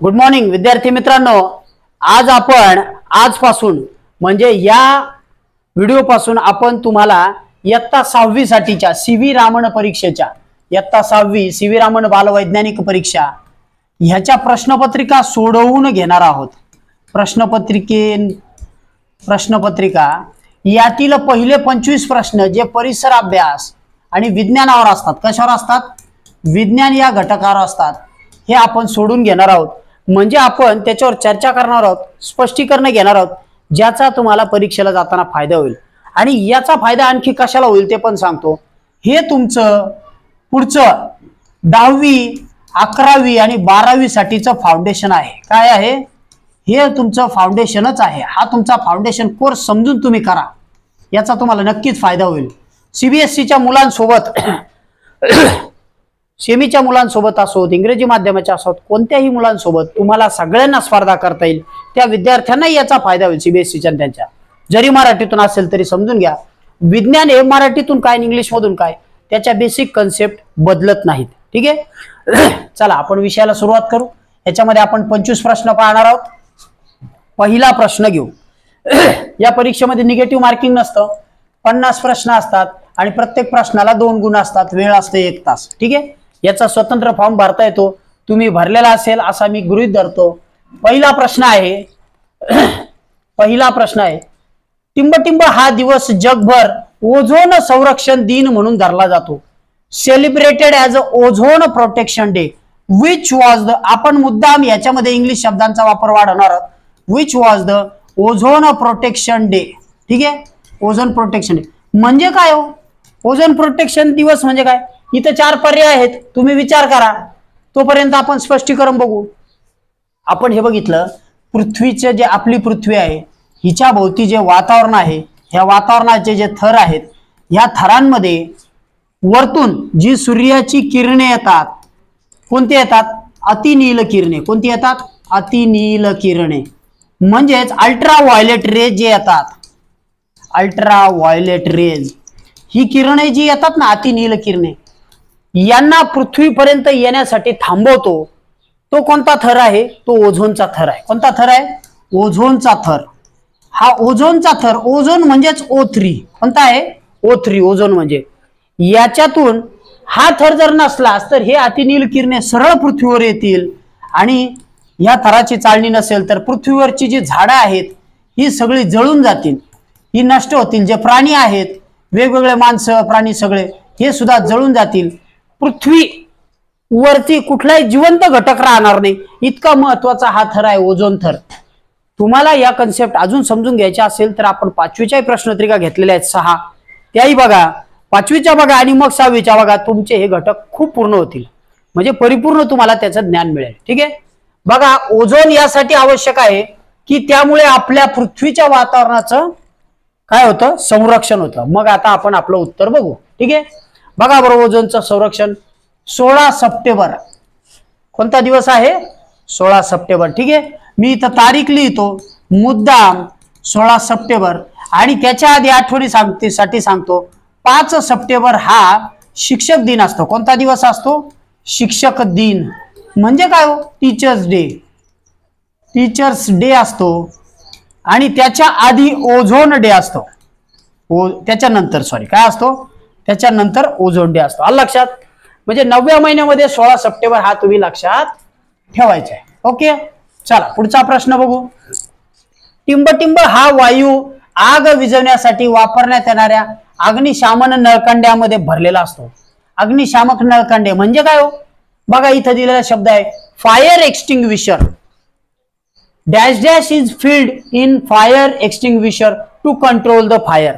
Good morning विद्यार्थी मित्रांनो, आज आपण आजपासून म्हणजे या व्हिडिओ पासून आपण तुम्हाला इयत्ता 6वी साठीच्या सीव्ही रामन परीक्षेच्या इयत्ता 6वी सीव्ही रामन बालवैज्ञानिक परीक्षा ह्याच्या प्रश्नपत्रिका सोडवून घेणार आहोत। प्रश्नपत्रिका यातील पहिले 25 प्रश्न जे परिसर अभ्यास आणि विज्ञानावर असतात, कशावर असतात, विज्ञान या घटकावर असतात, हे आपण सोडून घेणार आहोत। म्हणजे आपण त्याच्यावर चर्चा करणार आहोत, स्पष्टीकरण घेणार आहोत, ज्याचा तुम्हाला परीक्षेला जाताना फायदा होईल। आणि याचा फायदा आणखी कशाला होईल ते पण सांगतो। हे तुमचं पुढचं 10वी 11वी आणि 12वी साठीचं फाउंडेशन आहे। काय आहे हे? तुमचं फाउंडेशनच आहे। हा तुमचा फाउंडेशन कोर्स समजून तुम्ही करा, याचा तुम्हाला नक्कीच फायदा होईल। सीबीएसईच्या मुलांसोबत सेमीच्या मुलांसोबत असोत, इंग्रजी माध्यमाच्या असोत, कोणत्याही मुलांसोबत तुम्हाला सगळ्यांना स्पर्धा करता येईल। त्या विद्यार्थ्यांना याचा फायदा होईल सीबीएसईच्या त्यांच्या, जरी मराठीतून असेल तरी समजून घ्या। विज्ञान हे मराठीतून काय इंग्लिश मधून काय त्याच्या बेसिक कन्सेप्ट बदलत नाहीत। ठीक आहे, चला आपण विषयाला सुरुवात करू। याच्यामध्ये आपण 25 प्रश्न पाहणार आहोत। पहिला प्रश्न घेऊ। या परीक्षेमध्ये निगेटिव्ह मार्किंग नसतं, 50 प्रश्न असतात आणि प्रत्येक प्रश्नाला 2 गुण असतात, वेळ असते 1 तास। ठीक आहे, याचा स्वतंत्र फॉर्म भरता येतो, तुम्ही भरलेला असेल असा मी गृहीत धरतो। पहिला प्रश्न आहे टिंबटिंब हा दिवस जगभर ओझोन संरक्षण दिन म्हणून धरला जातो। Celebrated as a ozone protection day which was the, आपण मुद्दाम याच्यामध्ये इंग्लिश शब्दांचा वापर वाढवणार आहोत। Which was the ozone protection day. ठीक आहे, ओझोन प्रोटेक्शन डे म्हणजे काय हो? ओझोन प्रोटेक्शन दिवस म्हणजे काय? इथे 4 पर्याय आहेत, तुम्ही विचार करा, तोपर्यंत आपण स्पष्टीकरण बघू। आपण हे बघितलं, पृथ्वीचे जे आपली पृथ्वी आहे हिच्या भोवती जे वातावरण आहे, ह्या वातावरणाचे जे थर आहेत, ह्या थरांमध्ये वरतून जी सूर्याची किरणे येतात, कोणती येतात? अतिनील किरणे। कोणती येतात? अतिनील किरणे, म्हणजेच अल्ट्रा व्हायोलेट रेज जे येतात, अल्ट्रा व्हायोलेट रेज ही किरणे जी येतात ना, अतिनील किरणे, यांना पृथ्वीपर्यंत येण्यासाठी थांबवतो तो कोणता थर आहे? तो ओझोनचा थर आहे। कोणता थर आहे? ओझोनचा थर। हा ओझोनचा थर, ओझोन म्हणजेच O3, कोणता आहे? O3, ओझोन म्हणजे। याच्यातून हा थर जर नसलास तर हे अतिनील किरणे सरळ पृथ्वीवर येतील आणि या थराची चाळणी नसेल तर पृथ्वीवरची जी झाडं आहेत ही सगळी जळून जातील, ही नष्ट होतील। जे प्राणी आहेत, वेगवेगळे माणसं, प्राणी सगळे हे सुद्धा जळून जातील। पृथ्वीवरती कुठलाही जिवंत घटक राहणार नाही, इतका महत्वाचा हा थर आहे, ओझोन थर। तुम्हाला या कन्सेप्ट अजून समजून घ्यायच्या असेल तर आपण 5वीच्या प्रश्नपत्रिका घेतलेल्या आहेत 6, त्याही बघा, 5वीच्या बघा आणि मग 6वीच्या बघा, तुमचे हे घटक खूप पूर्ण होतील, म्हणजे परिपूर्ण तुम्हाला त्याचं ज्ञान मिळेल। ठीक आहे, बघा, ओझोन यासाठी आवश्यक आहे की त्यामुळे आपल्या पृथ्वीच्या वातावरणाचं काय होतं? संरक्षण होतं। मग आता आपण आपलं उत्तर बघू। ठीक आहे, बघा बरोबर, ओझोनचं संरक्षण 16 सप्टेंबर कोणता दिवस आहे? 16 सप्टेंबर। ठीक आहे, मी इथं तारीख लिहितो मुद्दाम 16 सप्टेंबर, आणि त्याच्या आधी आठवणीसाठी सांगतो 5 सप्टेंबर हा शिक्षक दिन असतो। कोणता दिवस असतो? शिक्षक दिन म्हणजे काय हो? Teachers day. टीचर्स डे असतो आणि त्याच्या आधी ओझोन डे असतो, त्याच्यानंतर काय असतो? त्याच्यानंतर ओझोन डे असतो। आलं लक्षात? म्हणजे 9व्या महिन्यामध्ये 16 सप्टेंबर हा तुम्ही लक्षात ठेवायचा आहे। ओके, चला पुढचा प्रश्न बघू। टिंबटिंब हा वायू आग विझवण्यासाठी वापरण्यात येणाऱ्या अग्निशामन नळकांड्यामध्ये भरलेला असतो। अग्निशामक नळकांडे म्हणजे काय हो? बघा, इथं दिलेला शब्द आहे fire extinguisher, dash dash is filled in fire extinguisher to control the fire.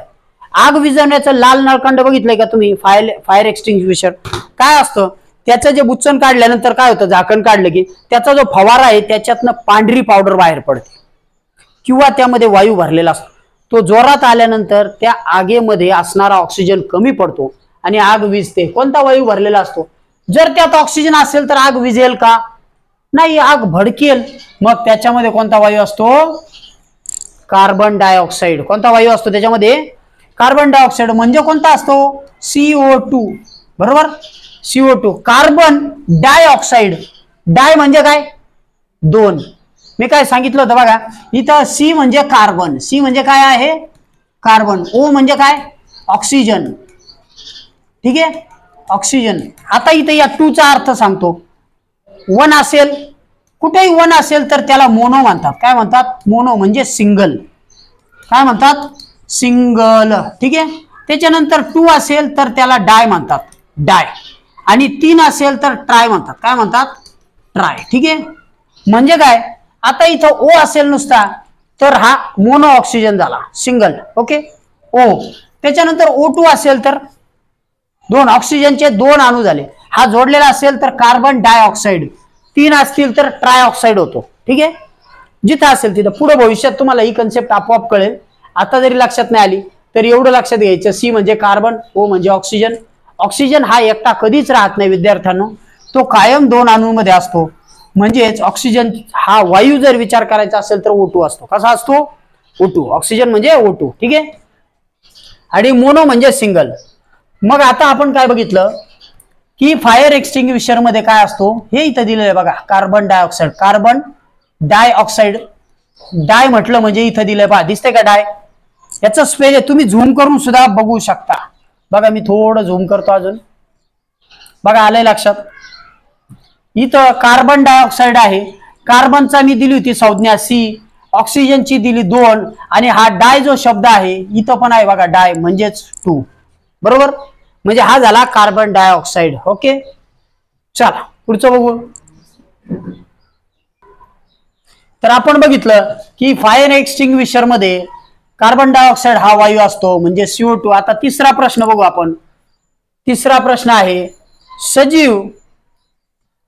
आग विझवण्याचं लाल नळकांड बघितलंय का तुम्ही? फायर एक्सटिंग्विशर काय असतं? त्याचं जे बुच्चन काढल्यानंतर काय होतं? झाकण काढलं की त्याचा जो फवारा आहे त्याच्यातनं पांढरी पावडर बाहेर पडते किंवा त्यामध्ये वायू भरलेला असतो। तो जोरात आल्यानंतर त्या आगेमध्ये असणारा ऑक्सिजन कमी पडतो आणि आग विझते। कोणता वायू भरलेला असतो? जर त्यात ऑक्सिजन असेल तर आग विझेल का? नाही, आग भडकेल। मग त्याच्यामध्ये कोणता वायू असतो? Carbon dioxide. कोणता वायू असतो त्याच्यामध्ये? कार्बन डायऑक्साईड म्हणजे कोणता असतो? CO2, बरोबर, CO2। कार्बन डायऑक्साईड, डाय म्हणजे काय? 2. मी काय सांगितलं होतं बघा, इथं C म्हणजे कार्बन, C म्हणजे काय आहे कार्बन, O म्हणजे काय ऑक्सिजन, ठीक आहे ऑक्सिजन. आता इथे या 2 चा अर्थ सांगतो. 1 असेल, कुठेही 1 असेल तर त्याला मोनो म्हणतात. काय म्हणतात? मोनो म्हणजे सिंगल. काय म्हणतात? सिंगल, ठीक आहे. त्याच्यानंतर 2 असेल तर त्याला डाय म्हणतात, डाय. आणि 3 असेल तर ट्राय म्हणतात. काय म्हणतात? ट्राय, ठीक आहे. म्हणजे काय, आता इथं O असेल नुसता तर हा मोनो ऑक्सिजन झाला, सिंगल, ओके O. त्याच्यानंतर O2 असेल तर 2 ऑक्सिजनचे 2 अणू झाले. हा जोडलेला असेल तर कार्बन डायऑक्साइड, 3 असतील तर ट्रायऑक्साइड होतो, ठीक आहे. जिथं असेल तिथं पुढे भविष्यात तुम्हाला ही कन्सेप्ट आपोआप कळेल. आता जरी लक्षात नाही आली तर एवढं लक्षात घ्यायचं, C म्हणजे कार्बन, O म्हणजे ऑक्सिजन. ऑक्सिजन हा एकटा कधीच राहत नाही विद्यार्थ्यांनो, तो कायम 2 अणूंमध्ये असतो. म्हणजेच ऑक्सिजन हा वायू जर विचार करायचा असेल तर O2 असतो. कसा असतो? O2. ऑक्सिजन म्हणजे O2, ठीक आहे. आणि मोनो म्हणजे सिंगल. मग आता आपण काय बघितलं की फायर एक्सटिंग्विशर मध्ये काय असतो हे इथं दिलेलं आहे बघा, कार्बन डायऑक्साइड, कार्बन डायऑक्साइड. डाय म्हटलं म्हणजे इथं दिलंय पहा, दिसतंय का डाय? याचं स्पेल तुम्ही झूम करून सुद्धा बघू शकता. बघा मी थोडं झूम करतो अजून, बघा आलंय लक्षात. इथं कार्बन डायऑक्साइड आहे, कार्बनचा मी दिली होती संज्ञा C, ऑक्सिजनची दिली 2, आणि हा डाय जो शब्द आहे इथं पण आहे बघा, डाय म्हणजेच 2, बरोबर. म्हणजे हा झाला कार्बन डायऑक्साइड, ओके. चला पुढचं बघू. तर आपण बघितलं की फायर एक्सटिंग्विशर मध्ये कार्बन डायऑक्साइड हा वायू असतो, म्हणजे CO2. आता तिसरा प्रश्न बघू आपण. तिसरा प्रश्न आहे, सजीव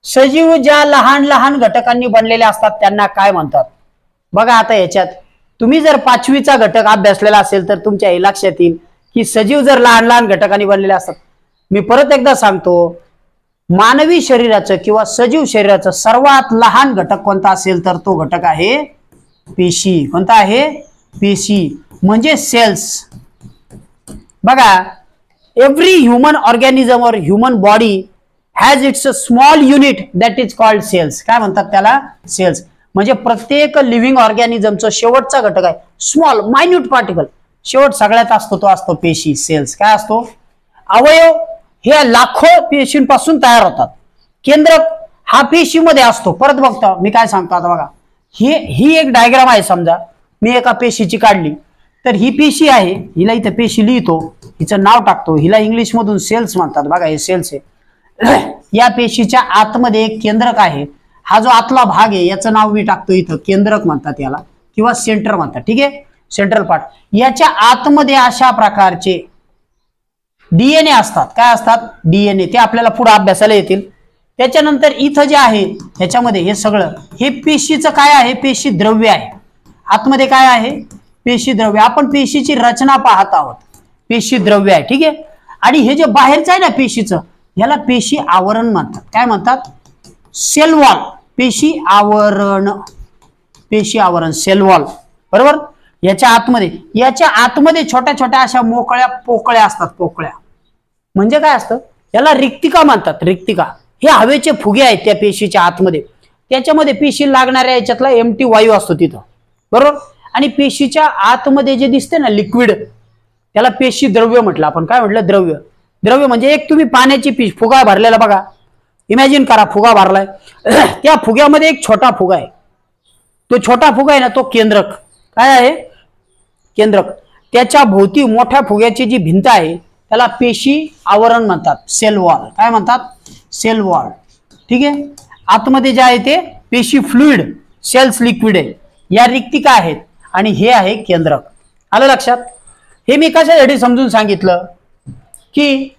सजीव ज्या लहान लहान घटकांनी बनलेले असतात त्यांना काय म्हणतात? बघा आता याच्यात तुम्ही जर 5वीचा घटक अभ्यासलेला असेल तर तुमच्या हे लक्षात येईल की सजीव जर लहान लहान घटकांनी बनलेले असतात. मी परत एकदा सांगतो, मानवी शरीराचं किंवा सजीव शरीराचं सर्वात लहान घटक कोणता असेल तर तो घटक आहे पेशी. कोणता आहे? पेशी म्हणजे सेल्स. बघा, every human organism or human body has its a small unit that is called cells. काय म्हणतात त्याला? सेल्स. म्हणजे प्रत्येक लिव्हिंग ऑर्गॅनिझमचा शेवटचा घटक आहे स्मॉल मायन्यूट पार्टिकल, शेवट सगळ्यात असतो तो असतो पेशी, सेल्स. काय असतो? अवयव हे लाखो पेशींपासून तयार होतात. केंद्रक हा पेशीमध्ये असतो. परत बघतो मी काय सांगतो आता बघा, ही एक डायग्राम आहे. समजा मी एका पेशीची काढली तर ही पेशी आहे, हिला इथे पेशी लिहितो, हिचं नाव टाकतो, हिला इंग्लिश मधून सेल्स म्हणतात. बघा हे सेल्स आहे. या पेशीच्या आतमध्ये एक केंद्रक आहे, हा जो आतला भाग आहे याचं नाव मी टाकतो इथं, केंद्रक म्हणतात याला किंवा सेंटर म्हणतात, ठीक आहे, सेंट्रल पार्ट. याच्या आतमध्ये अशा प्रकारचे डीएनए असतात. काय असतात? डीएनए. ते आपल्याला पुढे अभ्यासाला येतील. त्याच्यानंतर इथं जे आहे ह्याच्यामध्ये हे सगळं हे पेशीचं काय आहे? पेशी द्रव्य आहे. आतमध्ये काय आहे? पेशी द्रव्य. आपण पेशीची रचना पाहत आहोत, पेशी द्रव्य आहे, ठीक आहे. आणि हे जे बाहेरचं आहे ना पेशीचं, याला पेशी आवरण म्हणतात. काय म्हणतात? Cell wall. पेशी आवरण, पेशी आवरण, सेल वॉल, बरोबर. याच्या आतमध्ये छोट्या छोट्या अशा मोकळ्या पोकळ्या असतात. पोकळ्या म्हणजे काय असतं? याला रिक्तिका म्हणतात. रिक्तिका हे हवेचे फुगे आहेत त्या पेशीच्या आतमध्ये. त्याच्यामध्ये पेशी लागणाऱ्या याच्यातला एम्प्टी वायू असतो तिथं, बरोबर. आणि पेशीच्या आतमध्ये जे दिसते ना लिक्विड, त्याला पेशी द्रव्य म्हटलं आपण. काय म्हटलं? द्रव्य. द्रव्य म्हणजे एक तुम्ही पाण्याची फुगा भरलेला बघा, इमॅजिन करा फुगा भरलाय, त्या फुग्यामध्ये एक छोटा फुगा आहे. तो छोटा फुगा आहे ना तो केंद्रक. काय आहे? केंद्रक. त्याच्या भोवती मोठ्या फुग्याची जी भिंत आहे त्याला पेशी आवरण म्हणतात, सेल वॉल. काय म्हणतात? सेल वॉल, ठीक आहे. आतमध्ये जे आहे ते पेशी फ्लुइड, सेल्स लिक्विड आहे. या रिक्तिका आहेत आणि हे आहे केंद्रक. आलं लक्षात? हे मी कशासाठी समजून सांगितलं की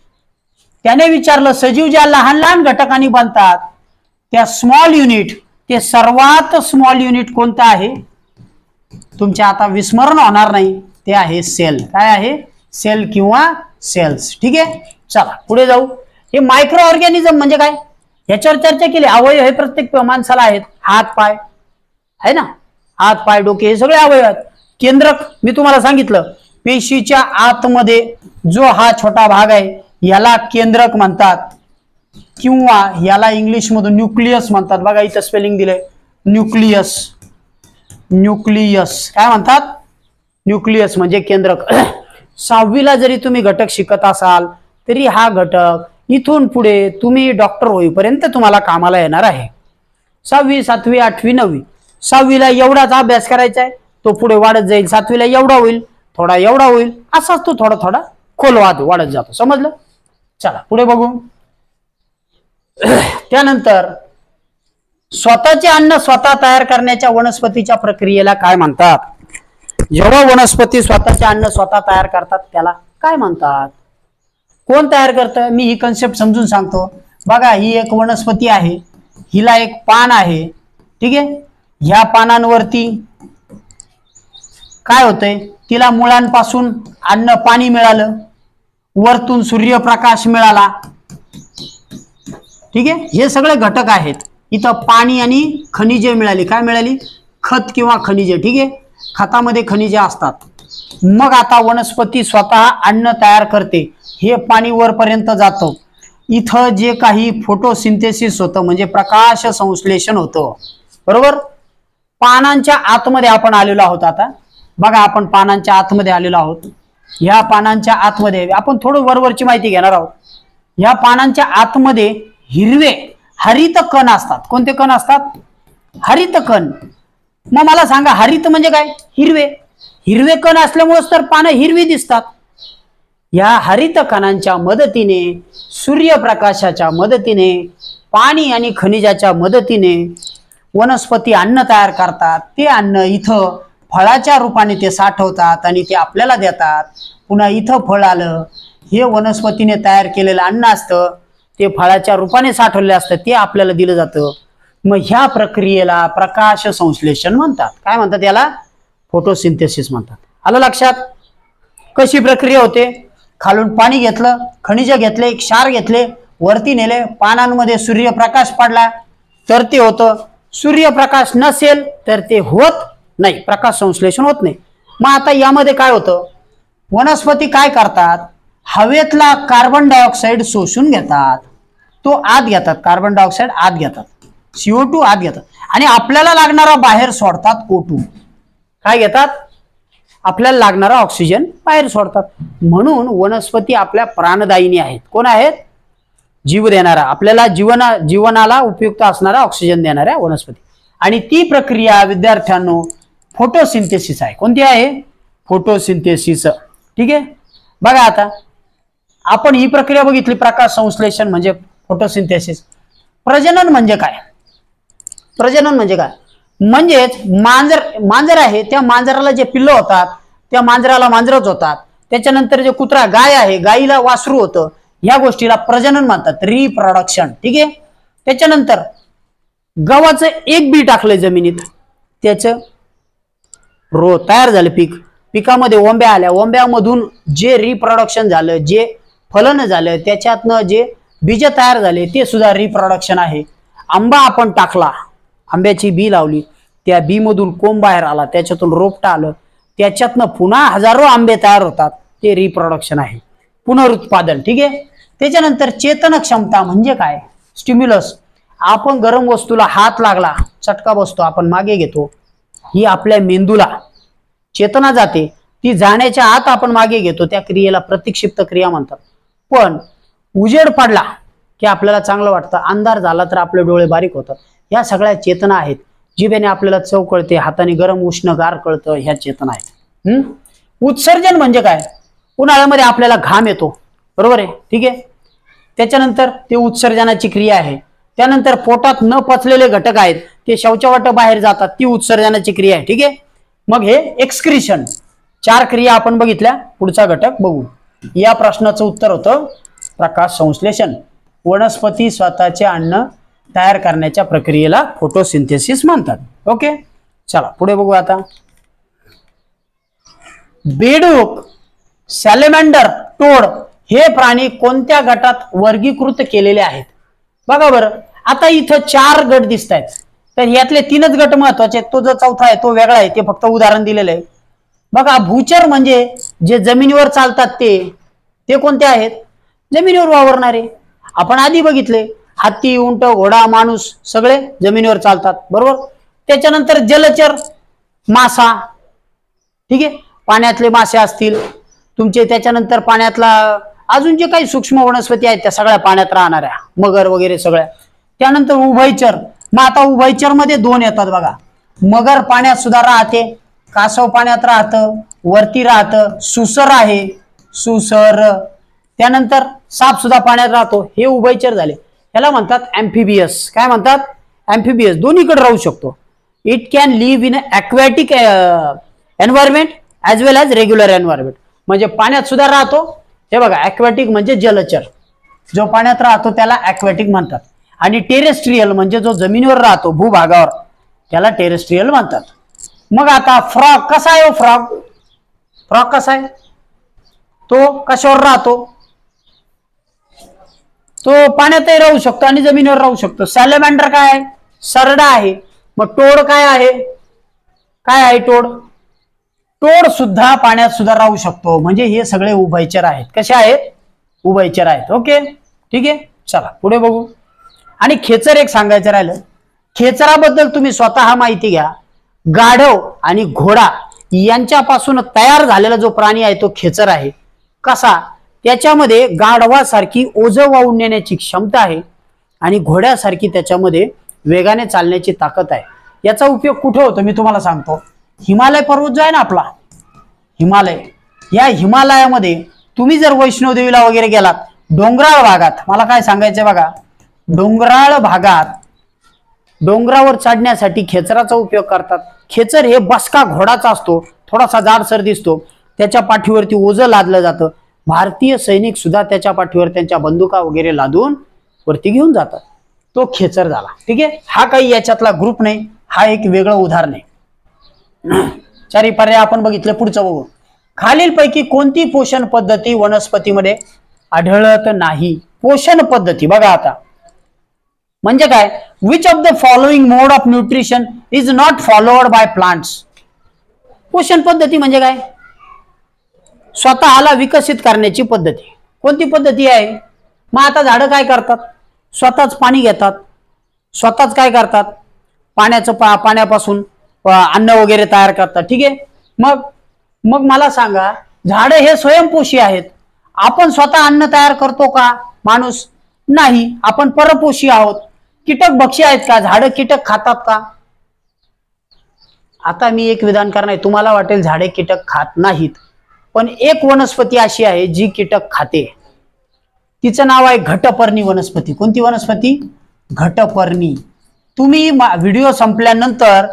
त्याने विचारलं सजीव ज्या लहान लहान घटकांनी बनतात त्या स्मॉल युनिट, ते सर्वात स्मॉल युनिट कोणतं आहे? तुमच्या आता विस्मरण होणार नाही, ते आहे सेल. काय आहे? सेल किंवा सेल्स, ठीक आहे. चला पुढे जाऊ. हे मायक्रो ऑर्गॅनिझम म्हणजे काय याच्यावर चर्चा केली. अवयव हे प्रत्येक माणसाला आहेत, हात पाय आहे ना, हात पाय डोके हे सगळे अवयव आहेत. केंद्रक मी तुम्हाला सांगितलं, पेशीच्या आतमध्ये जो हा छोटा भाग आहे याला केंद्रक म्हणतात किंवा याला इंग्लिश मधून न्यूक्लियस म्हणतात. बघा इथं स्पेलिंग दिलंय, न्यूक्लियस. न्यूक्लियस काय म्हणतात? न्यूक्लियस म्हणजे केंद्रक. 6वीला जरी तुम्ही घटक शिकत असाल तरी हा घटक इथून पुढे तुम्ही डॉक्टर होईपर्यंत तुम्हाला कामाला येणार आहे. 6वी 7वी 8वी 9वी. 6वीला एवढाच अभ्यास करायचा आहे, तो पुढे वाढत जाईल. 7वीला एवढा होईल, थोडा एवढा होईल, असाच तो थोडा थोडा खोल वाढत जातो. समजलं? चला पुढे बघू. त्यानंतर स्वतःचे अन्न स्वतः तयार करण्याच्या वनस्पतीच्या प्रक्रियेला काय म्हणतात? जेव्हा वनस्पती स्वतःचे अन्न स्वतः तयार करतात त्याला काय म्हणतात? कोण तयार करतं? मी ही कन्सेप्ट समजून सांगतो. बघा, ही एक वनस्पती आहे, हिला एक पान आहे, ठीक आहे. ह्या पानांवरती काय होतंय? तिला मुळांपासून अन्न पाणी मिळालं, वरतून सूर्यप्रकाश मिळाला, ठीक आहे. हे सगळे घटक आहेत. इथं पाणी आणि खनिजे मिळाली. काय मिळाली? खत किंवा खनिजे, ठीक आहे. खतामध्ये खनिजे असतात. मग आता वनस्पती स्वतः अन्न तयार करते. हे पाणी वरपर्यंत जातं. इथं जे काही फोटोसिंथेसिस होतं म्हणजे प्रकाश संश्लेषण होतं, बरोबर. पानांच्या आतमध्ये आपण आलेलो आहोत. आता बघा, आपण पानांच्या आतमध्ये आलेलो आहोत. ह्या पानांच्या आतमध्ये आपण थोडं वरवरची माहिती घेणार आहोत. ह्या पानांच्या आतमध्ये हिरवे हरित कण असतात. कोणते कण असतात? हरित कण. मग मला सांगा, हरित म्हणजे काय? हिरवे. हिरवे कण असल्यामुळेच तर पानं हिरवी दिसतात. या हरित कणांच्या मदतीने, सूर्यप्रकाशाच्या मदतीने, पाणी आणि खनिजाच्या मदतीने वनस्पती अन्न तयार करतात. ते अन्न इथं फळाच्या रूपाने ते साठवतात आणि ते आपल्याला देतात. पुन्हा इथं फळ आलं, हे वनस्पतीने तयार केलेलं अन्न असतं, ते फळाच्या रूपाने साठवलेलं असतं, ते आपल्याला दिलं जातं. मग ह्या प्रक्रियेला प्रकाश संश्लेषण म्हणतात. काय म्हणतात याला? फोटोसिंथेसिस म्हणतात. आलं लक्षात? कशी प्रक्रिया होते? खालून पाणी घेतलं, खनिज घेतले, क्षार घेतले, वरती नेले, पानांमध्ये सूर्यप्रकाश पडला तर ते होतं. सूर्यप्रकाश नसेल तर ते होत नाही, प्रकाश संश्लेषण होत नाही. मग आता यामध्ये काय होतं? वनस्पती काय करतात? हवेतला कार्बन डायऑक्साईड शोषून घेतात. तो आत घेतात, कार्बन डायऑक्साईड आत घेतात, CO2 आत घेतात आणि आपल्याला लागणारा बाहेर सोडतात O2. काय घेतात? आपल्याला लागणारा ऑक्सिजन बाहेर सोडतात. म्हणून वनस्पती आपल्या प्राणदायिनी आहेत. कोण आहेत? जीव देणारा, आपल्याला जीवनाला उपयुक्त असणारा ऑक्सिजन देणाऱ्या वनस्पती. आणि ती प्रक्रिया विद्यार्थ्यांनो फोटोसिंथेसिस आहे. कोणती आहे? फोटोसिंथेसिस, ठीक आहे. बघा, आता आपण ही प्रक्रिया बघितली, प्रकाश संश्लेषण म्हणजे फोटोसिंथेसिस. प्रजनन म्हणजे काय? प्रजनन म्हणजे काय? म्हणजेच मांजर आहे, त्या मांजराला जे पिल्लं होतात, त्या मांजराला मांजरच होतात. त्याच्यानंतर जे कुत्रा गाय आहे, गायीला वासरू होतं. ह्या गोष्टीला प्रजनन म्हणतात, रिप्रोडक्शन, ठीक आहे. त्याच्यानंतर गव्हाचं एक बी टाकलंय जमिनीत, त्याचं तयार झालं पीक. पिकामध्ये ओंब्या आल्या, ओंब्यामधून जे रिप्रोडक्शन झालं, जे फलन झालं, त्याच्यातनं जे बीज तयार झाले, ते सुद्धा रिप्रोडक्शन आहे. आंबा आपण टाकला, आंब्याची बी लावली, त्या बी मधून कोंब बाहेर आला, त्याच्यातून रोपटा आलं, त्याच्यातनं पुन्हा हजारो आंबे तयार होतात, ते रिप्रोडक्शन आहे, पुनरुत्पादन, ठीक आहे. त्याच्यानंतर चेतन क्षमता म्हणजे काय? स्टिम्युलस. आपण गरम वस्तूला हात लागला, चटका बसतो, आपण मागे घेतो, ही आपल्या मेंदूला चेतना जाते, ती जाण्याच्या आत आपण मागे घेतो, त्या क्रियेला प्रतिक्षिप्त क्रिया म्हणतात. पण उजेड पडला की आपल्याला चांगलं वाटतं, अंधार झाला तर आपले डोळे बारीक होतात. ह्या सगळ्या चेतना आहेत. जिभेने आपल्याला चव कळते, हाताने गरम उष्ण गार कळतं, ह्या चेतना आहेत. उत्सर्जन म्हणजे काय? उन्हाळ्यामध्ये आपल्याला घाम येतो, बरोबर आहे, ठीक आहे. त्याच्यानंतर ते उत्सर्जनाची क्रिया आहे. त्यानंतर पोटात न पचलेले घटक आहेत, ते शौचवाट बाहेर जातात, ती उत्सर्जनाची क्रिया आहे, ठीक आहे. मग हे एक्सक्रिशन. 4 क्रिया आपण बघितल्या. पुढचा घटक बघू. या प्रश्नाचं उत्तर होतं प्रकाश संश्लेषण. वनस्पती स्वतःचे अन्न तयार करण्याच्या प्रक्रियेला फोटोसिंथेसिस म्हणतात. ओके, चला पुढे बघू. आता बेडूक, सॅलेमँडर, टोड हे प्राणी कोणत्या गटात वर्गीकृत केलेले आहेत? बघा बरं, आता इथं 4 गट दिसत आहेत, तर यातले 3च गट महत्वाचे आहेत. तो जो चौथा आहे तो वेगळा आहे, ते फक्त उदाहरण दिलेलं आहे. बघा, भूचर म्हणजे जे जमिनीवर चालतात ते कोणते आहेत? जमिनीवर वावरणारे. आपण आधी बघितले, हत्ती, उंट, घोडा, माणूस सगळे जमिनीवर चालतात, बरोबर. त्याच्यानंतर जलचर मासा, ठीक आहे, पाण्यातले मासे असतील तुमचे, त्याच्यानंतर पाण्यातला अजून जे काही सूक्ष्म वनस्पती आहेत त्या सगळ्या पाण्यात राहणाऱ्या, मगर वगैरे सगळ्या. त्यानंतर उभयचर. मग आता उभयचर मध्ये दोन येतात बघा, मगर पाण्यात सुद्धा राहते, कासव पाण्यात राहतं, वरती राहतं, सुसर आहे, सुसर. त्यानंतर साप सुद्धा पाण्यात राहतो. हे उभयचर झाले. याला म्हणतात ऍम्फिबियस. काय म्हणतात? ऍम्फिबियस. दोन्हीकडे राहू शकतो. It can live in aquatic environment as well as regular environment. म्हणजे पाण्यात सुद्धा राहतो. हे बघा, ॲक्वॅटिक म्हणजे जलचर, जो पाण्यात राहतो त्याला ॲक्वॅटिक म्हणतात. आणि टेरेस्ट्रियल म्हणजे जो जमिनीवर राहतो, भूभागावर, त्याला टेरेस्ट्रियल म्हणतात. मग आता फ्रॉग कसा आहे? फ्रॉग, फ्रॉग कसा आहे? तो कशावर राहतो? तो पाण्यातही राहू शकतो आणि जमिनीवर राहू शकतो. सॅलमँडर काय आहे? सरडा आहे. मग टोड काय आहे? काय आहे टोड? टोड सुद्धा पाण्यात सुद्धा राहू शकतो. म्हणजे हे सगळे उभयचर आहेत. कसे आहेत? उभयचर आहेत. ओके, ठीक आहे. चला पुढे बघू. आणि खेचर एक सांगायचं राहिलं. खेचराबद्दल तुम्ही स्वतः माहिती घ्या. गाढव आणि घोडा यांच्यापासून तयार झालेला जो प्राणी आहे तो खेचर आहे. कसा? त्याच्यामध्ये गाढवासारखी ओझं वाहून नेण्याची क्षमता आहे आणि घोड्यासारखी त्याच्यामध्ये वेगाने चालण्याची ताकद आहे. याचा उपयोग कुठे होतो मी तुम्हाला सांगतो. हिमालय पर्वत जो आहे ना आपला, हिमालय, या हिमालयामध्ये तुम्ही जर वैष्णोदेवीला वगैरे गेलात, डोंगराळ भागात, मला काय सांगायचंय बघा, डोंगराळ भागात डोंगरावर चढण्यासाठी खेचराचा उपयोग करतात. खेचर हे बसका घोडाचा असतो, थोडासा जाडसर दिसतो, त्याच्या पाठीवरती ओझं लादलं जातं. भारतीय सैनिक सुद्धा त्याच्या पाठीवर त्यांच्या बंदुका वगैरे लादून वरती घेऊन जातात. तो खेचर झाला. ठीक आहे. हा काही याच्यातला ग्रुप नाही, हा एक वेगळं उदाहरण आहे. चारी पर्याय आपण बघितले. पुढचं बघू. खालीलपैकी कोणती पोषण पद्धती वनस्पतीमध्ये आढळत नाही? पोषण पद्धती बघा आता म्हणजे काय? Which of the following mode of nutrition is not followed by plants. पोषण पद्धती म्हणजे काय? स्वतःला विकसित करण्याची पद्धती. कोणती पद्धती आहे? मग आता झाडं काय करतात? स्वतःच पाणी घेतात, स्वतःच काय करतात? पाण्यापासून अन्न वगैरे तयार करतात. ठीक आहे. मग मग मला सांगा, झाडं हे स्वयंपोषी आहेत. आपण स्वतः अन्न तयार करतो का? माणूस नाही. आपण परपोषी आहोत. कीटक भक्षी आहेत का? झाडं कीटक खातात का? आता मी एक विधान करणार आहे, तुम्हाला वाटेल झाडे कीटक खात नाहीत, पण एक वनस्पती अशी आहे जी कीटक खाते. तिचं नाव आहे घटपर्णी वनस्पती. कोणती वनस्पती? घटपर्णी. तुम्ही व्हिडिओ संपल्यानंतर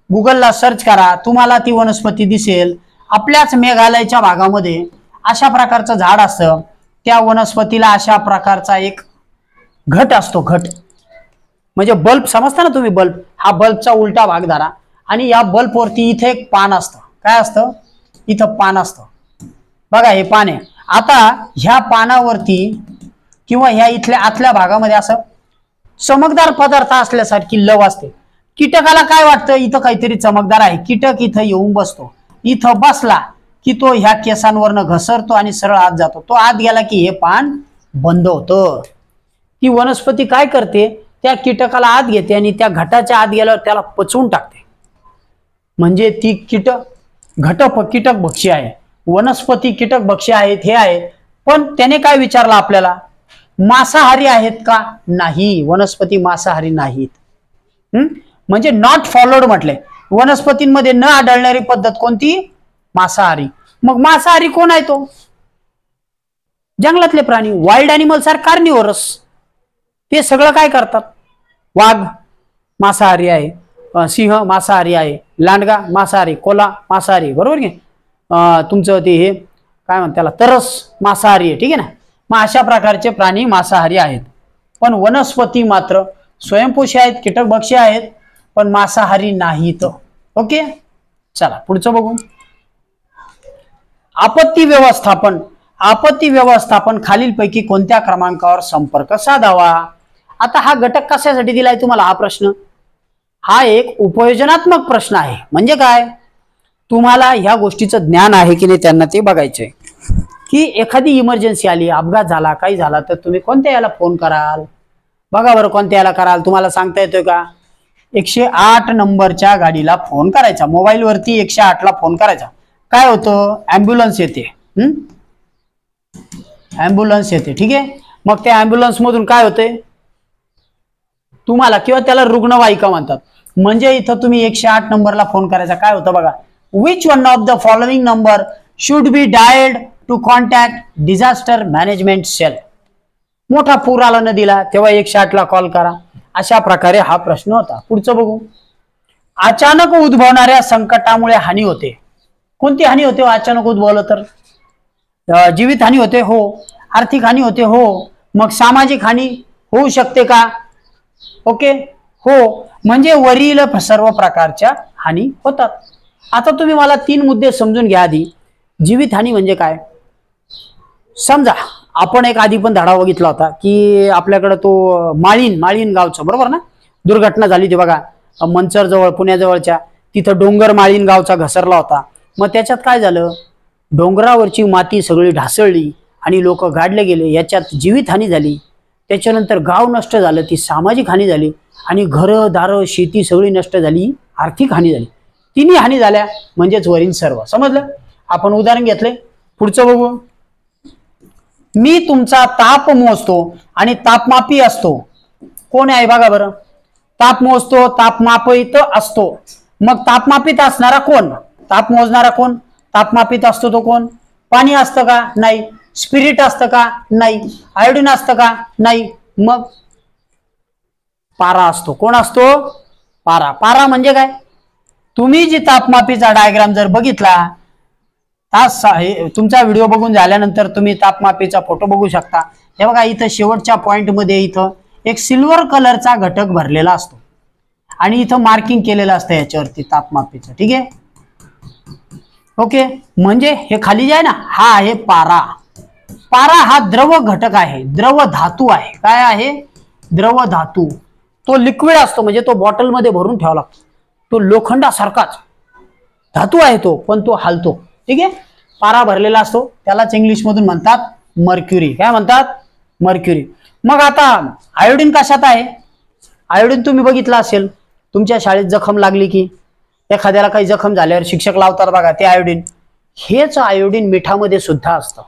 गुगलला सर्च करा, तुम्हाला ती वनस्पती दिसेल. आपल्याच मेघालयच्या भागामध्ये अशा प्रकारचं झाड असतं. त्या वनस्पतीला अशा प्रकारचा एक घट असतो. घट म्हणजे बल्ब, समजता ना तुम्ही? बल्ब, हा बल्बचा उलटा भाग धरा आणि या बल्बवरती इथे एक पान असतं. काय असतं? इथं पान असतं बघा, हे पान आहे. आता ह्या पानावरती किंवा ह्या इथल्या आतल्या भागामध्ये असं चमकदार पदार्थ असल्यासारखी लव असते. कीटकाला काय वाटतं? इथं काहीतरी चमकदार आहे. कीटक इथं येऊन बसतो. इथं बसला की तो ह्या केसांवरनं घसरतो आणि सरळ आत जातो. तो आत गेला की हे पान बंद होतं. ती वनस्पती काय करते? त्या कीटकाला आत घेते आणि त्या घटाच्या आत गेल्यावर त्याला पचवून टाकते. म्हणजे ती कीटक भक्षी आहे. वनस्पती कीटक भक्षी आहेत हे आहे. पण त्याने काय विचारलं आपल्याला? मांसाहारी आहेत का? नाही, वनस्पती मांसाहारी नाहीत. म्हणजे नॉट फॉलोड म्हटले. वनस्पतींमध्ये न आढळणारी पद्धत कोणती? मांसाहारी. मग मांसाहारी कोण आहे? तो जंगलातले प्राणी, वाईल्ड अॅनिमल्स आर कार्निव्हरस. ते सगळं काय करतात? वाघ मांसाहारी आहे, सिंह मांसाहारी आहे, लांडगा मांसाहारी, कोल्हा मांसाहारी, बरोबर की? तुमचं ते हे काय म्हणतात त्याला, तरस मांसाहारी आहे. ठीक आहे ना? मग अशा प्रकारचे प्राणी मांसाहारी आहेत. पण वनस्पती मात्र स्वयंपोषी आहेत, कीटकभक्षी आहेत, पण मांसाहारी नाहीत. ओके, चला पुढचं बघू. आपत्ती व्यवस्थापन. आपत्ती व्यवस्थापन खालीलपैकी कोणत्या क्रमांकावर संपर्क साधावा? आता हा घटक कशासाठी दिलाय तुम्हाला हा प्रश्न? हा एक उपयोजनात्मक प्रश्न आहे. म्हणजे काय? तुम्हाला ह्या गोष्टीचं ज्ञान आहे की नाही त्यांना ते बघायचंय. की एखादी इमर्जन्सी आली, अपघात झाला, काही झाला, तर तुम्ही कोणत्या याला फोन कराल? बघा बरं, कोणत्या याला कराल? तुम्हाला सांगता येतोय का? 108 नंबरच्या गाडीला फोन करायचा, मोबाईल वरती 108 ला फोन करायचा. काय होतं, ऍम्ब्युलन्स येते. ऍम्ब्युलन्स येते, ठीक आहे. मग त्या ऍम्ब्युलन्स मधून काय होते तुम्हाला, किंवा त्याला रुग्णवाहिका म्हणतात. म्हणजे इथं तुम्ही 108 नंबरला फोन करायचा. काय होतं बघा, which one of the following number should be dialled to contact disaster management cell. मोठा पूर आला नदीला, तेव्हा 108 ला कॉल करा. अशा प्रकारे हा प्रश्न होता. पुढचं बघू. अचानक उद्भवणाऱ्या संकटामुळे हानी होते. कोणती हानी होते अचानक उद्भवलं तर? जीवित हानी होते, हो. आर्थिक हानी होते, हो. मग सामाजिक हानी होऊ शकते का? ओके, हो. म्हणजे वरील सर्व प्रकारच्या हानी होतात. आता तुम्ही मला 3 मुद्दे समजून घ्या. आधी जीवित हानी म्हणजे काय? समजा आपण एक आधी पण धडा बघितला होता की आपल्याकडे तो माळीन गावचं, बरोबर ना, दुर्घटना झाली होती बघा, मंचर जवळ, पुण्याजवळच्या तिथं डोंगर माळीन गावचा घसरला होता. मग त्याच्यात काय झालं, डोंगरावरची माती सगळी ढासळली आणि लोक गाडले गेले, याच्यात जीवित हानी झाली. त्याच्यानंतर गाव नष्ट झालं, ती सामाजिक हानी झाली, आणि घरं दारं शेती सगळी नष्ट झाली, आर्थिक हानी झाली. तिन्ही हानी झाल्या म्हणजेच वरील सर्व. समजलं? आपण उदाहरण घेतले. पुढचं बघू. मी तुमचा ताप मोजतो आणि तापमापी असतो. कोण आहे बघा बरं, ताप मोजतो, तापमापित असतो. मग तापमापित असणारा कोण? ताप मोजणारा कोण? तापमापित असतो तो कोण? पाणी असतं का? नाही. स्पिरिट असतं का? नाही. आयोडीन असतं का? नाही. मग पारा असतो. कोण असतो? पारा. पारा म्हणजे काय? तुम्ही जी तापमापीचा डायग्राम जर बघितला, तुमचा व्हिडिओ बघून झाल्यानंतर तुम्ही तापमापीचा फोटो बघू शकता. हे बघा, इथं शेवटच्या पॉइंट मध्ये इथं एक सिल्वर कलरचा घटक भरलेला असतो आणि इथं मार्किंग केलेलं असतं याच्यावरती तापमापीचं, ठीक आहे. ओके, म्हणजे हे खाली जे आहे ना, हा आहे पारा. पारा हा द्रव घटक आहे, द्रव धातू आहे. काय आहे? द्रव धातू. तो लिक्विड असतो, म्हणजे तो बॉटल मध्ये भरून ठेवावा लागतो. तो लोखंडासारखाच धातू आहे तो, पण तो हालतो, ठीक आहे. पारा भरलेला असतो, त्यालाच इंग्लिश मधून म्हणतात मर्क्युरी. काय म्हणतात? मर्क्युरी. मग आता आयोडीन कशात आहे? आयोडीन तुम्ही बघितलं असेल, तुमच्या शाळेत जखम लागली की एखाद्याला काही जखम झाल्यावर शिक्षक लावतात बघा ते आयोडीन. हेच आयोडीन मिठामध्ये सुद्धा असतं.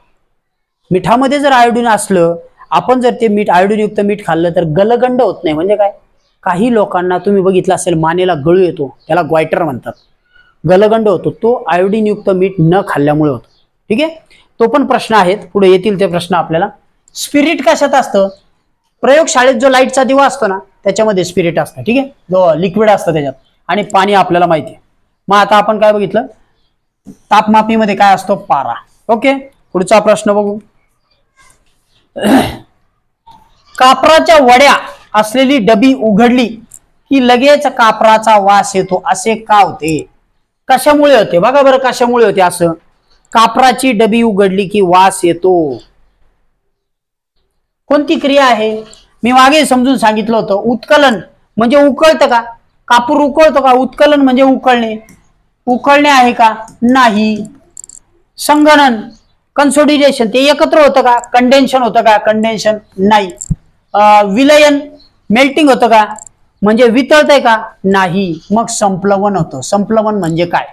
मिठामध्ये जर आयोडीन असलं, आपण जर ते मीठ, आयोडीनयुक्त मीठ खाल्लं तर गलगंड होत नाही. म्हणजे काय? काही लोकांना तुम्ही बघितलं असेल मानेला गळू येतो, त्याला ग्वायटर म्हणतात. गलगंड होतो, तो आयोडीनयुक्त मीठ न खाल्ल्यामुळे होतो, ठीक आहे. तो पण प्रश्न आहेत, पुढे येतील ते प्रश्न आपल्याला. स्पिरिट कशात असतं? प्रयोगशाळेत जो लाईटचा दिवा असतो ना, त्याच्यामध्ये स्पिरिट असतं, ठीक आहे, जो लिक्विड असतं त्याच्यात. आणि पाणी आपल्याला माहिती आहे. मग आता आपण काय बघितलं, तापमापीमध्ये काय असतो? पारा. ओके, पुढचा प्रश्न बघू. कापराच्या वड्या असलेली डबी उघडली की लगेच कापराचा वास येतो, असे का होते? कशामुळे होते? बघा बरं, कशामुळे होते असं? कापराची डबी उघडली की वास येतो. कोणती क्रिया आहे? मी मागे समजून सांगितलं होतं. उत्कलन म्हणजे उकळतं का? कापूर उकळतो का? उत्कलन म्हणजे उकळणे. उकळणे आहे का? नाही. संगणन, कन्सोलिडेशन, ते एकत्र होतं का? कंडेन्शन होतं का? कंडेन्शन नाही. विलयन, मेल्टिंग होतं का? म्हणजे वितळतंय का? नाही. मग संप्लवन होतं. संप्लवन म्हणजे काय?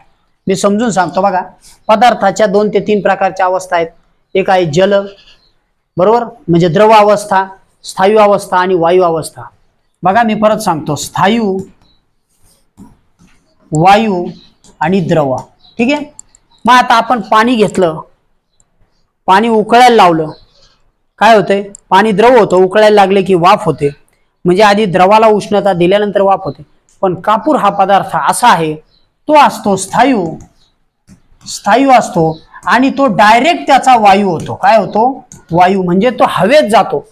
मी समजून सांगतो बघा. पदार्थाच्या 2 ते 3 प्रकारच्या अवस्था आहेत. एक आहे जल, बरोबर, म्हणजे द्रव अवस्था, स्थायू अवस्था आणि वायू अवस्था. बघा मी परत सांगतो, स्थायू, वायू आणि द्रव, ठीक आहे. मग आता आपण पाणी घेतलं, पाणी उकळायला लावलं, काय होतंय? पाणी द्रव होतं, उकळायला लागले की वाफ होते. म्हणजे आधी द्रवाला उष्णता दिल्यानंतर वाफ होते. पण कापूर हा पदार्थ असा आहे, तो असतो स्थायू, स्थायू असतो आणि तो डायरेक्ट त्याचा वायू होतो. काय होतो? वायू. म्हणजे तो हवेत जातो.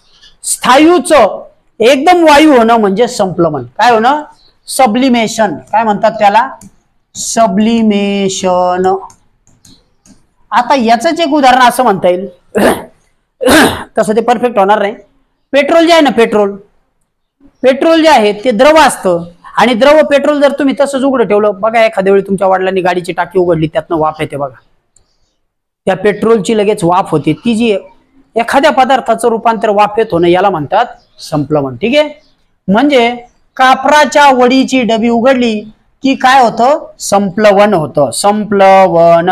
स्थायूचं एकदम वायू होणं म्हणजे संप्लवन. काय होणं? सब्लिमेशन. काय म्हणतात त्याला? सब्लिमेशन. आता याचंच एक उदाहरण असं म्हणता येईल, तसं ते परफेक्ट होणार नाही. पेट्रोल जे आहे ना, पेट्रोल जे आहे ते द्रव असतं आणि द्रव पेट्रोल जर तुम्ही तसंच उघडं ठेवलं, बघा एखाद्या वेळी तुमच्या वडिलांनी गाडीची टाकी उघडली, त्यातनं वाफ येते बघा, त्या पेट्रोलची लगेच वाफ होते. ती जी एखाद्या पदार्थाचं रूपांतर वाफेत होणं, याला म्हणतात संप्लवन, ठीक आहे. म्हणजे कापराच्या वडीची डबी उघडली की काय होतं? संप्लवन होतं, संप्लवन.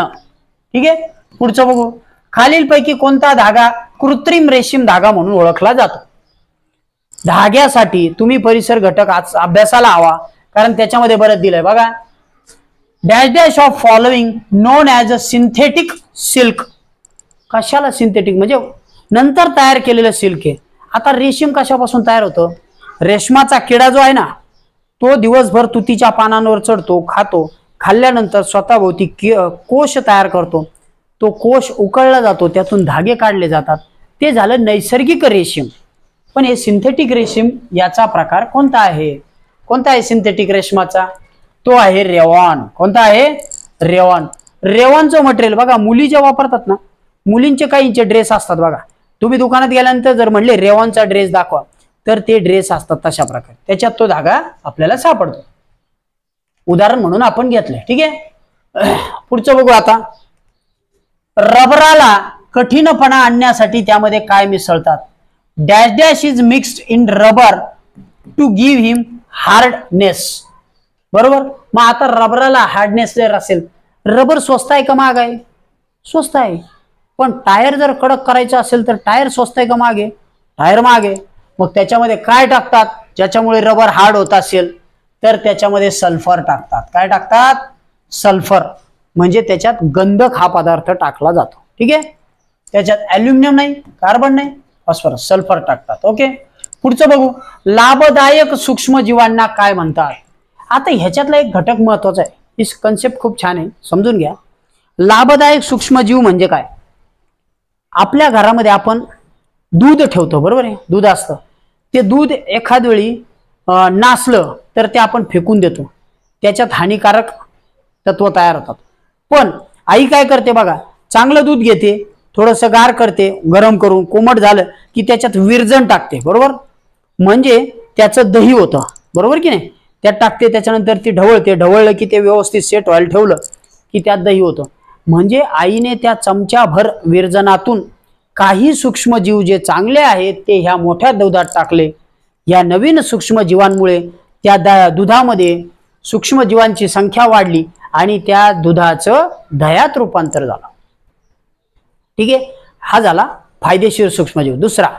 ठीक आहे, पुढचं बघू. खालीलपैकी कोणता धागा कृत्रिम रेशीम धागा म्हणून ओळखला जातो? धाग्यासाठी तुम्ही परिसर घटक अभ्यासाला हवा, कारण त्याच्यामध्ये बरंच दिलंय बघा. Dash dash of following non as a synthetic silk. कशाला सिंथेटिक? म्हणजे नंतर तयार केलेलं सिल्क आहे. आता रेशीम कशापासून तयार होतं? रेशमाचा किडा जो आहे ना, तो दिवसभर तुतीच्या पानांवर चढतो, खातो. खाल्ल्यानंतर स्वतःभोवती कोश तयार करतो. तो कोश उकळला जातो, त्यातून धागे काढले जातात. ते झालं नैसर्गिक रेशीम. पण हे सिंथेटिक रेशीम याचा प्रकार कोणता आहे? कोणता आहे सिंथेटिक रेशमाचा? तो आहे रेवॉन. कोणता आहे? रेवॉन. रेवॉनचं मटेरियल बघा, मुली जे वापरतात ना, मुलींचे काहींचे ड्रेस असतात बघा. तुम्ही दुकानात गेल्यानंतर जर म्हणले रेवॉनचा ड्रेस दाखवा, तर ते ड्रेस असतात तशा प्रकारे. त्याच्यात तो धागा आपल्याला सापडतो. उदाहरण म्हणून आपण घेतलंय. ठीक आहे, पुढचं बघू आता. रबराला कठीणपणा आणण्यासाठी त्यामध्ये काय मिसळतात? Dash dash is mixed in rubber to give him hardness. बरोबर. मग आता रबराला हार्डनेस जर असेल, रबर स्वस्त आहे का महाग आहे? स्वस्त आहे. पण टायर जर कडक करायचं असेल तर टायर स्वस्त आहे का महाग आहे? टायर महाग आहे. मग त्याच्यामध्ये काय टाकतात ज्याच्यामुळे रबर हार्ड होत असेल? तर त्याच्यामध्ये सल्फर टाकतात. काय टाकतात? सल्फर. म्हणजे त्याच्यात गंधक हा पदार्थ टाकला जातो. ठीक आहे, त्याच्यात ॲल्युमिनियम नाही, कार्बन नाही, फॉस्फरस, सल्फर टाकतात. ओके, पुढचं बघू. लाभदायक सूक्ष्मजीवांना काय म्हणतात? आता ह्याच्यातला एक घटक महत्वाचा आहे. ही कन्सेप्ट खूप छान आहे, समजून घ्या. लाभदायक सूक्ष्मजीव म्हणजे काय? आपल्या घरामध्ये आपण दूध ठेवतो, बरोबर आहे? दूध असतं. ते दूध एखाद वेळी नासलं तर ते आपण फेकून देतो. त्याच्यात हानिकारक तत्व तयार होतात. पण आई काय करते बघा, चांगलं दूध घेते, थोडंसं गार करते, गरम करून कोमट झालं की त्याच्यात विरजण टाकते. बरोबर. म्हणजे त्याचं दही होतं. बरोबर की नाही? त्यात टाकते, त्याच्यानंतर ती ढवळते. ढवळलं की ते व्यवस्थित सेट व्हायला ठेवलं की त्यात दही होतं. म्हणजे आईने त्या चमच्याभर विरजणातून काही सूक्ष्मजीव जे चांगले आहेत ते ह्या मोठ्या दुधात टाकले. या नवीन सूक्ष्मजीवांमुळे त्या दुधामध्ये सूक्ष्मजीवांची संख्या वाढली आणि त्या दुधाचं दह्यात रूपांतर झालं. ठीक आहे, हा झाला फायदेशीर सूक्ष्मजीव. दुसरा,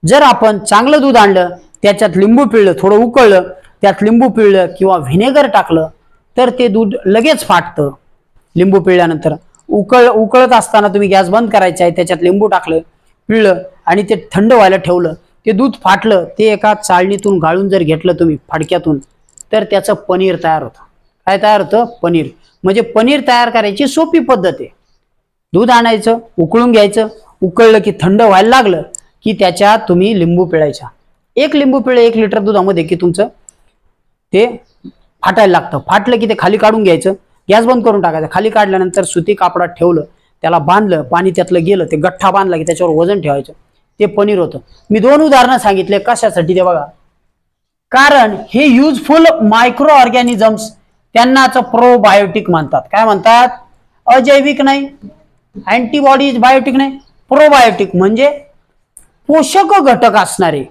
जर आपण चांगलं दूध आणलं, त्याच्यात लिंबू पिळलं, थोडं उकळलं, त्यात लिंबू पिळलं किंवा व्हिनेगर टाकलं तर ते दूध लगेच फाटतं. लिंबू पिळल्यानंतर उकळत असताना तुम्ही गॅस बंद करायचा आहे, त्याच्यात लिंबू टाकलं, पिळलं आणि ते थंड व्हायला ठेवलं, ते दूध फाटलं. ते एका चाळणीतून गाळून जर घेतलं तुम्ही फाडक्यातून, तर त्याचं पनीर तयार होतं. काय तयार होतं? पनीर. म्हणजे पनीर तयार करायची सोपी पद्धत आहे. दूध आणायचं, उकळून घ्यायचं, उकळलं की थंड व्हायला लागलं की त्याच्यात तुम्ही लिंबू पिळायचा. एक लिंबू पिळलं 1 लिटर दुधामध्ये की तुमचं ते फाटायला लागतं. फाटलं की ते खाली काढून घ्यायचं, गॅस बंद करून टाकायचं. खाली काढल्यानंतर सुती कापडात ठेवलं, त्याला बांधलं, पाणी त्यातलं गेलं, ते गठ्ठा बांधला की त्याच्यावर वजन ठेवायचं, ते पनीर होतं. मी 2 उदाहरणं सांगितले कशासाठी ते बघा. कारण हे युजफुल मायक्रो ऑर्गॅनिझम्स, त्यांनाच प्रोबायोटिक म्हणतात. काय म्हणतात? अजैविक नाही, अँटीबॉडीज बायोटिक नाही, प्रोबायोटिक म्हणजे पोषक घटक असणारे.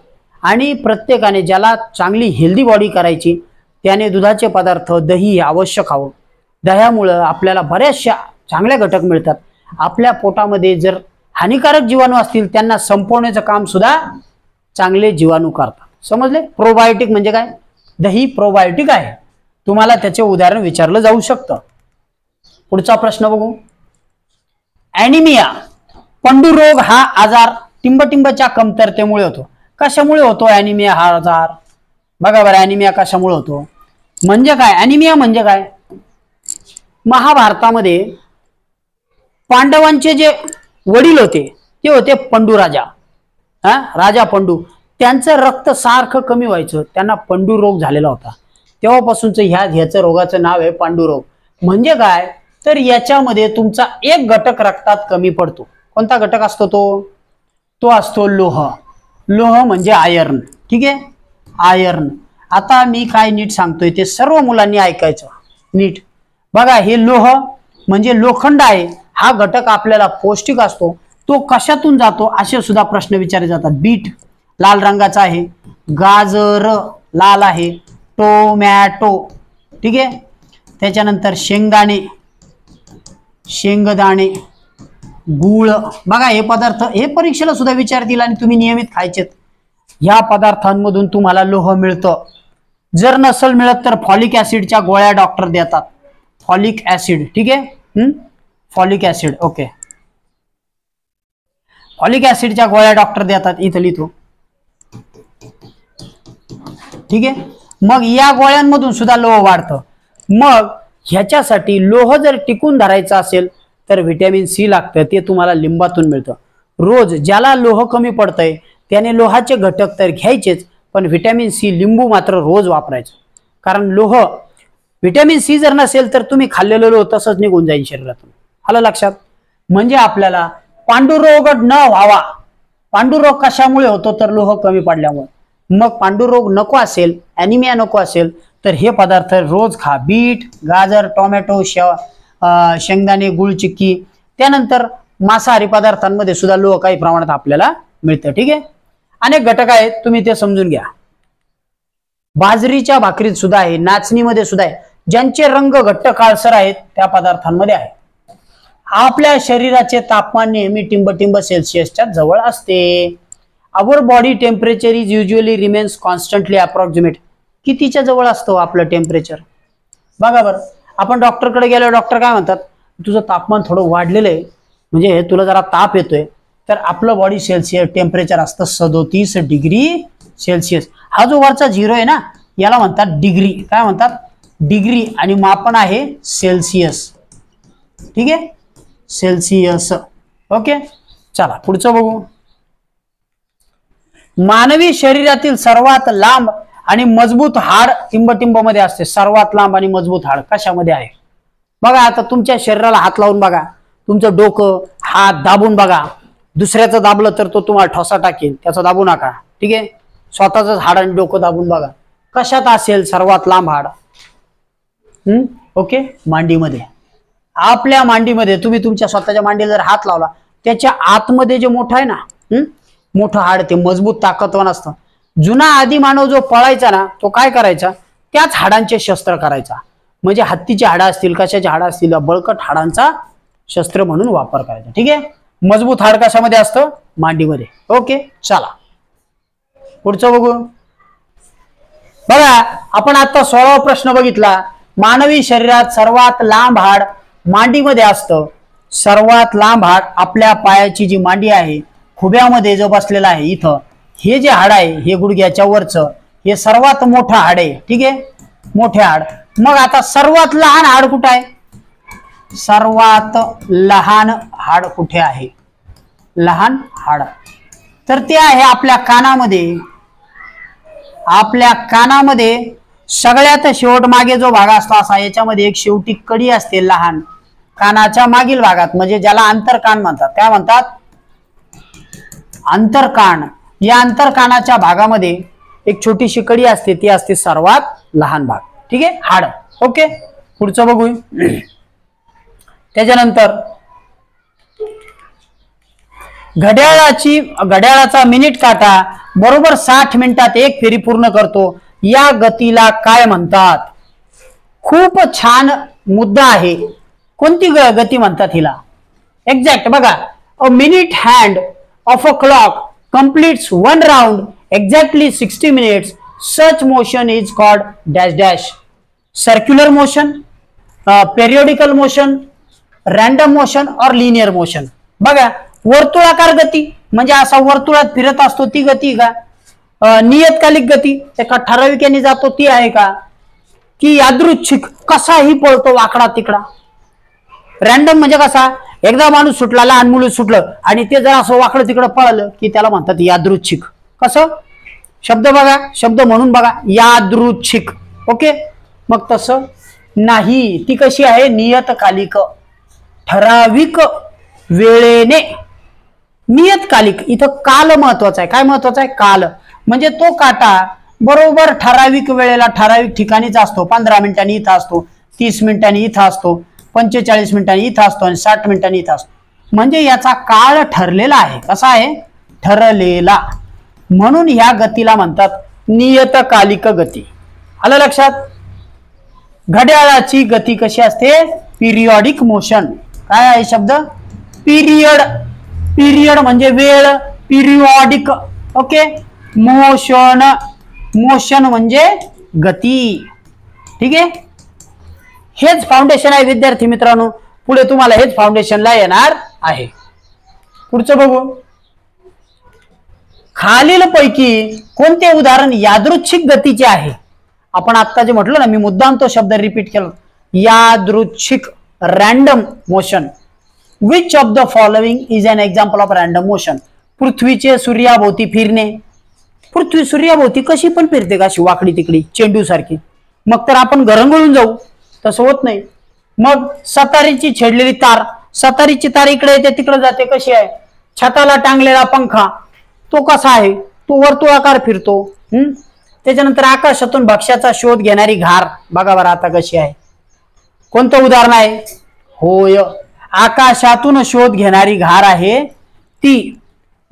आणि प्रत्येकाने ज्याला चांगली हेल्दी बॉडी करायची त्याने दुधाचे पदार्थ, दही आवश्यक खावं. दह्यामुळं आपल्याला बऱ्याचशा चांगल्या घटक मिळतात. आपल्या पोटामध्ये जर हानिकारक जीवाणू असतील त्यांना संपवण्याचं काम सुद्धा चांगले जीवाणू करतात. समजले? प्रोबायोटिक म्हणजे काय? दही प्रोबायोटिक आहे. तुम्हाला त्याचे उदाहरण विचारलं जाऊ शकतं. पुढचा प्रश्न बघू. ॲनिमिया, पंडुरोग हा आजार टिंबटिंबच्या कमतरतेमुळे होतो. कशामुळे होतो ॲनिमिया हा आजार? बघा बरं, ॲनिमिया कशामुळे होतो? म्हणजे काय? ॲनिमिया म्हणजे काय? महाभारतामध्ये पांडवांचे जे वडील होते ते होते पंडुराजा. राजा पंडू. त्यांचं रक्त सारखं कमी व्हायचं, त्यांना पंडू रोग झालेला होता. तेव्हापासूनच ह्याचं रोगाचं नाव आहे पांडुरोग. म्हणजे काय? तर याच्यामध्ये तुमचा एक घटक रक्तात कमी पडतो. कोणता घटक असतो तो? तो असतो लोह. लोह म्हणजे आयर्न. ठीक आहे, आयर्न. आता मी काय नीट सांगतोय ते सर्व मुलांनी ऐकायचं नीट. बघा, हे लोह म्हणजे लोखंड आहे. हा घटक आपल्याला पौष्टिक असतो. तो कशातून जातो असे सुद्धा प्रश्न विचारले जातात. बीट लाल रंगाचा आहे, गाजर लाल आहे, टोमॅटो, ठीक आहे. त्याच्यानंतर शेंगदाणे, शेंगदाणे, गूळ. बघा हे पदार्थ हे परीक्षेला सुद्धा विचारतील आणि तुम्ही नियमित खायचेत. या पदार्थांमधून तुम्हाला लोह मिळतं. जर नसल मिळत तर फॉलिक ऍसिडच्या गोळ्या डॉक्टर देतात. फॉलिक ऍसिड, ठीक आहे. Folic acid, okay. फॉलिक ऍसिडच्या गोळ्या डॉक्टर देतात, इथं लिहितो, ठीक आहे. मग या गोळ्यांमधून सुद्धा लोह वाढतं. मग ह्याच्यासाठी लोह जर टिकून धरायचं असेल तर व्हिटॅमिन सी लागतं. ते तुम्हाला लिंबातून मिळतं. रोज ज्याला लोह कमी पडतंय त्याने लोहाचे घटक तर घ्यायचेच, पण व्हिटॅमिन सी लिंबू मात्र रोज वापरायचं. कारण लोह, व्हिटॅमिन सी जर नसेल तर तुम्ही खाल्लेलं लोह तसंच निघून जाईल शरीरातून. आलं लक्षात? म्हणजे आपल्याला पांडुरोग न व्हावा. पांडुरोग कशामुळे होतो तर लोह कमी पडल्यामुळे. मग पांडुरोग नको असेल, ॲनिमिया नको असेल तर हे पदार्थ रोज खा. बीट, गाजर, टोमॅटो, शेंगदाणे, गुळ चिक्की. त्यानंतर मांसाहारी पदार्थांमध्ये सुद्धा लोह काही प्रमाणात आपल्याला मिळतं, ठीक आहे. अनेक घटक आहेत, तुम्ही ते समजून घ्या. बाजरीच्या भाकरीत सुद्धा आहे, नाचणीमध्ये सुद्धा आहे. ज्यांचे रंग घट्ट काळसर आहेत त्या पदार्थांमध्ये आहे. आपल्या शरीराचे तापमान नेहमी टिंब सेल्सिअसच्या जवळ असते. Our body temperature is usually remains constantly approximate. कितीच्या जवळ असतो आपलं टेम्परेचर? बघा बरं, आपण डॉक्टरकडे गेलो, डॉक्टर काय म्हणतात, तुझं तापमान थोडं वाढलेलं आहे, म्हणजे तुला जरा ताप येतोय, तर आपलं बॉडी सेल्सिअस टेम्परेचर असतं 37 डिग्री सेल्सिअस. हा जो वरचा 0 आहे ना, याला म्हणतात डिग्री. काय म्हणतात? डिग्री. आणि मापन आहे सेल्सिअस, ठीक आहे, सेल्सिअस. ओके, चला पुढचं बघू. मानवी शरीरातील सर्वात लांब आणि मजबूत हाड टिंब मध्ये असते. सर्वात लांब आणि मजबूत हाड कशामध्ये आहे? बघा, आता तुमच्या शरीराला हात लावून बघा, तुमचं डोकं, हात दाबून बघा. दुसऱ्याचं दाबलं तर तो तुम्हाला ठोसा टाकेल, त्याचं दाबू नका, ठीक आहे. स्वतःच हाड आणि डोकं दाबून बघा, कशात असेल सर्वात लांब हाड? ओके, मांडीमध्ये. आपल्या मांडीमध्ये तुम्ही तुमच्या स्वतःच्या मांडीला जर हात लावला, त्याच्या आतमध्ये जे मोठं आहे ना, मोठं हाड, ते मजबूत ताकदवान असतं. जुना आदी मानव जो पळायचा ना, तो काय करायचा? त्याच हाडांचे शस्त्र करायचा. म्हणजे हत्तीची हाडं असतील, कशाची हाडं असतील, बळकट हाडांचा शस्त्र म्हणून वापर करायचा, ठीक आहे. मजबूत हाड कशामध्ये असतं? मांडीमध्ये. ओके, चला पुढचं बघू. बघा, आपण आता 16वा प्रश्न बघितला. मानवी शरीरात सर्वात लांब हाड मांडीमध्ये असतं. सर्वात लांब हाड आपल्या पायाची जी मांडी आहे, खुब्यामध्ये जो बसलेला आहे इथं, हे जे हाड आहे, हे गुडघ्याच्या वरचं, हे सर्वात मोठं हाड आहे, ठीक आहे, मोठे हाड. मग आता सर्वात लहान हाड कुठं आहे? सर्वात लहान हाड कुठे आहे? लहान हाड तर ते आहे आपल्या कानामध्ये. आपल्या कानामध्ये सगळ्यात शेवट मागे जो भाग असतो असा, याच्यामध्ये एक शेवटी कडी असते लहान, कानाच्या मागील भागात, म्हणजे ज्याला अंतरकान म्हणतात. काय म्हणतात? अंतरकान. या अंतरकानाच्या भागामध्ये एक छोटीशी कडी असते, ती असते सर्वात लहान भाग, ठीक आहे, हाड. ओके, पुढचं बघू. त्याच्यानंतर घड्याळाचा मिनिट काटा बरोबर 60 मिनिटात एक फेरी पूर्ण करतो. या गतीला काय म्हणतात? खूप छान मुद्दा आहे. कोणती गती म्हणतात हिला? एक्झॅक्ट बघा. A minute hand of a clock completes one round exactly 60 minutes. Such motion is called dash dash. Circular motion, periodical motion, random motion or linear motion. बघा, वर्तुळाकार गती म्हणजे असा वर्तुळात फिरत असतो ती गती का? नियतकालिक गती एका ठराविक याने जातो ती आहे का? की यादृच्छिक कसाही पळतो वाकडा तिकडा? रॅन्डम म्हणजे कसा? एकदा माणूस सुटला, लहान मुलं सुटलं आणि ते जर असं वाकडं तिकडं पळालं की त्याला म्हणतात यादृच्छिक. कसं? शब्द बघा, शब्द म्हणून बघा, यादृच्छिक. ओके, मग तसं नाही. ती कशी आहे? नियतकालिक, ठराविक वेळेने. नियतकालिक, इथं काल महत्वाचा आहे. काय महत्वाचा आहे? काल. म्हणजे तो काटा बरोबर ठराविक वेळेला ठराविक ठिकाणीच असतो. 15 मिनिटांनी इथं असतो, 30 मिनिटांनी इथं असतो, 45 मिनिटांनी इथं असतो आणि 60 मिनिटांनी इथं असतो. म्हणजे याचा काळ ठरलेला आहे. कसा आहे? ठरलेला. म्हणून ह्या गतीला म्हणतात नियतकालिक गती. आलं लक्षात? घड्याळाची गती कशी असते? Periodic motion. काय आहे शब्द? पिरियड. पिरियड म्हणजे वेळ, पिरियॉडिक. ओके. मोशन, मोशन म्हणजे गती. ठीक आहे. हेच फाउंडेशन आहे विद्यार्थी मित्रांनो. पुढे तुम्हाला हेच फाउंडेशनला येणार आहे. पुढचं बघू. खालील पैकी कोणते उदाहरण यादृच्छिक गतीचे आहे? आपण आता जे म्हटलं ना, मी मुद्दाम तो शब्द रिपीट केला, यादृच्छिक, random motion. Which of the following is an example of random motion? पृथ्वीचे सूर्याभोवती फिरणे. पृथ्वी सूर्याभोवती कशी पण फिरते का? अशी वाकडी तिकडी चेंडू सारखी. मग तर आपण घरंगळून जाऊ. तसं होत नाही. मग सतारीची छेडलेली तार, सतारीची तार इकडे येते तिकडे जाते, कशी आहे? छताला टांगलेला पंखा तो कसा आहे? तो वर्तुळाकार फिरतो. त्याच्यानंतर आकाशातून भक्ष्याचा शोध घेणारी घार बघा बरं आता कशी आहे. कोणतं उदाहरण आहे? होय, आकाशातून शोध घेणारी घार आहे ती.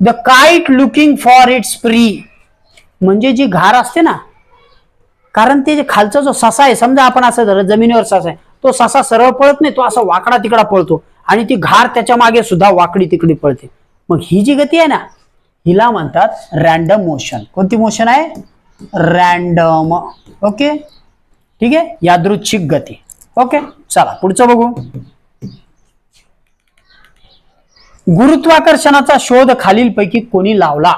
The kite looking for its pre. म्हणजे जी घार असते ना, कारण ते जे खालचा जो ससा आहे, समजा आपण असं जमिनीवर ससा आहे, तो ससा सरळ पळत नाही, तो असा वाकडा तिकडा पळतो आणि ती घार त्याच्या मागे सुद्धा वाकडी तिकडी पळते. मग ही जी गती आहे ना, हिला म्हणतात रॅन्डम मोशन. कोणती मोशन आहे? रॅन्डम. ओके. ठीक आहे. यादृच्छिक गती. ओके. चला पुढचं बघू. गुरुत्वाकर्षणाचा शोध खालीलपैकी कोणी लावला?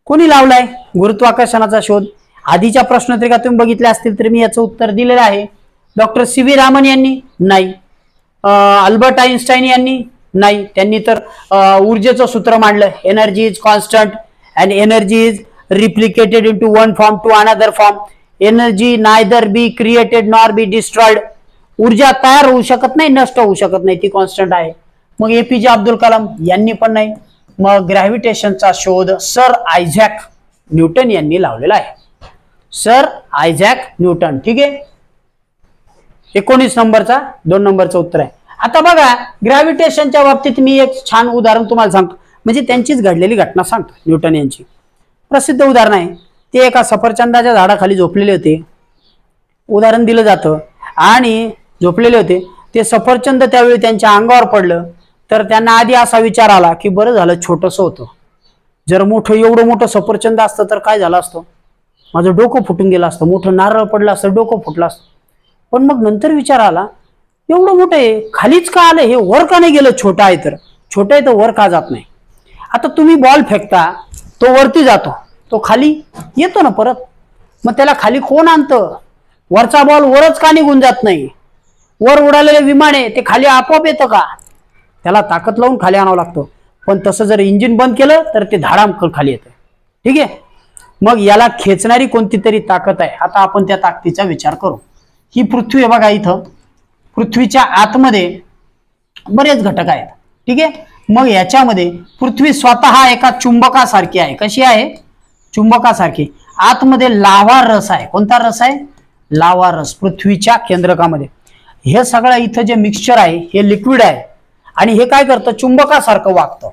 कोणी लावलाय गुरुत्वाकर्षणाचा शोध? आधीच्या प्रश्नोत्तरिका तुम्ही बघितल्या असतील तर मी याचं उत्तर दिलेलं आहे. डॉक्टर सी.व्ही. रामन यांनी? नाही. अल्बर्ट आइन्स्टाईन यांनी? नाही. त्यांनी तर ऊर्जेचं सूत्र मांडलं, energy is constant and energy is replicated into one form to another form. Energy neither be created nor be destroyed. ऊर्जा तयार होऊ शकत नाही, नष्ट होऊ शकत नाही, ती कॉन्स्टंट आहे. मग एपीजे अब्दुल कलाम यांनी पण नाही. मग ग्रॅव्हिटेशनचा शोध सर आयझॅक न्यूटन यांनी लावलेला आहे. Sir Isaac Newton. ठीक आहे. 19 नंबरचा 2 नंबरचं उत्तर आहे. आता बघा, ग्रॅव्हिटेशनच्या बाबतीत मी एक छान उदाहरण तुम्हाला सांगतो, म्हणजे त्यांचीच घडलेली घटना सांगतो. न्यूटन यांची प्रसिद्ध उदाहरण आहे. ते एका सफरचंदाच्या झाडाखाली झोपलेले होते. उदाहरण दिलं जातं आणि झोपलेले होते. ते सफरचंद त्यावेळी त्यांच्या अंगावर पडलं तर त्यांना आधी असा विचार आला की बरं झालं छोटंसं होतं, जर मोठं एवढं मोठं सफरचंद असतं तर काय झालं असतं? माझं डोकं फुटून गेलं असतं, मोठं नारळ पडलं असतं, डोकं फुटलं असतं. पण मग नंतर विचार आला, एवढं मोठं आहे खालीच का आलं? हे वर का नाही गेलं? छोटं आहे तर, छोटं आहे तर वर का जात नाही? आता तुम्ही बॉल फेकता, तो वरती जातो, तो खाली येतो ना परत. मग त्याला खाली कोण आणतं? वरचा बॉल वरच का निघून जात नाही? वर उडालेले विमान आहे ते खाली आपोआप येतं का? त्याला ताकद लावून खाली आणावं लागतं. पण तसं जर इंजिन बंद केलं तर ते धाडाम खाली येतं. ठीक आहे. मग याला खेचणारी कोणती तरी ताकद आहे. आता आपण त्या ताकदीचा विचार करू. ही पृथ्वी आहे बघा. इथं पृथ्वीच्या आतमध्ये बरेच घटक आहेत. ठीक आहे. मग याच्यामध्ये पृथ्वी स्वतः एका चुंबकासारखी आहे. कशी आहे? चुंबकासारखी. आतमध्ये लावा रस आहे. कोणता रस आहे? लावा रस. पृथ्वीच्या केंद्रकामध्ये हे सगळं इथं जे मिक्सचर आहे हे लिक्विड आहे आणि हे काय करतं? चुंबकासारखं वागतं.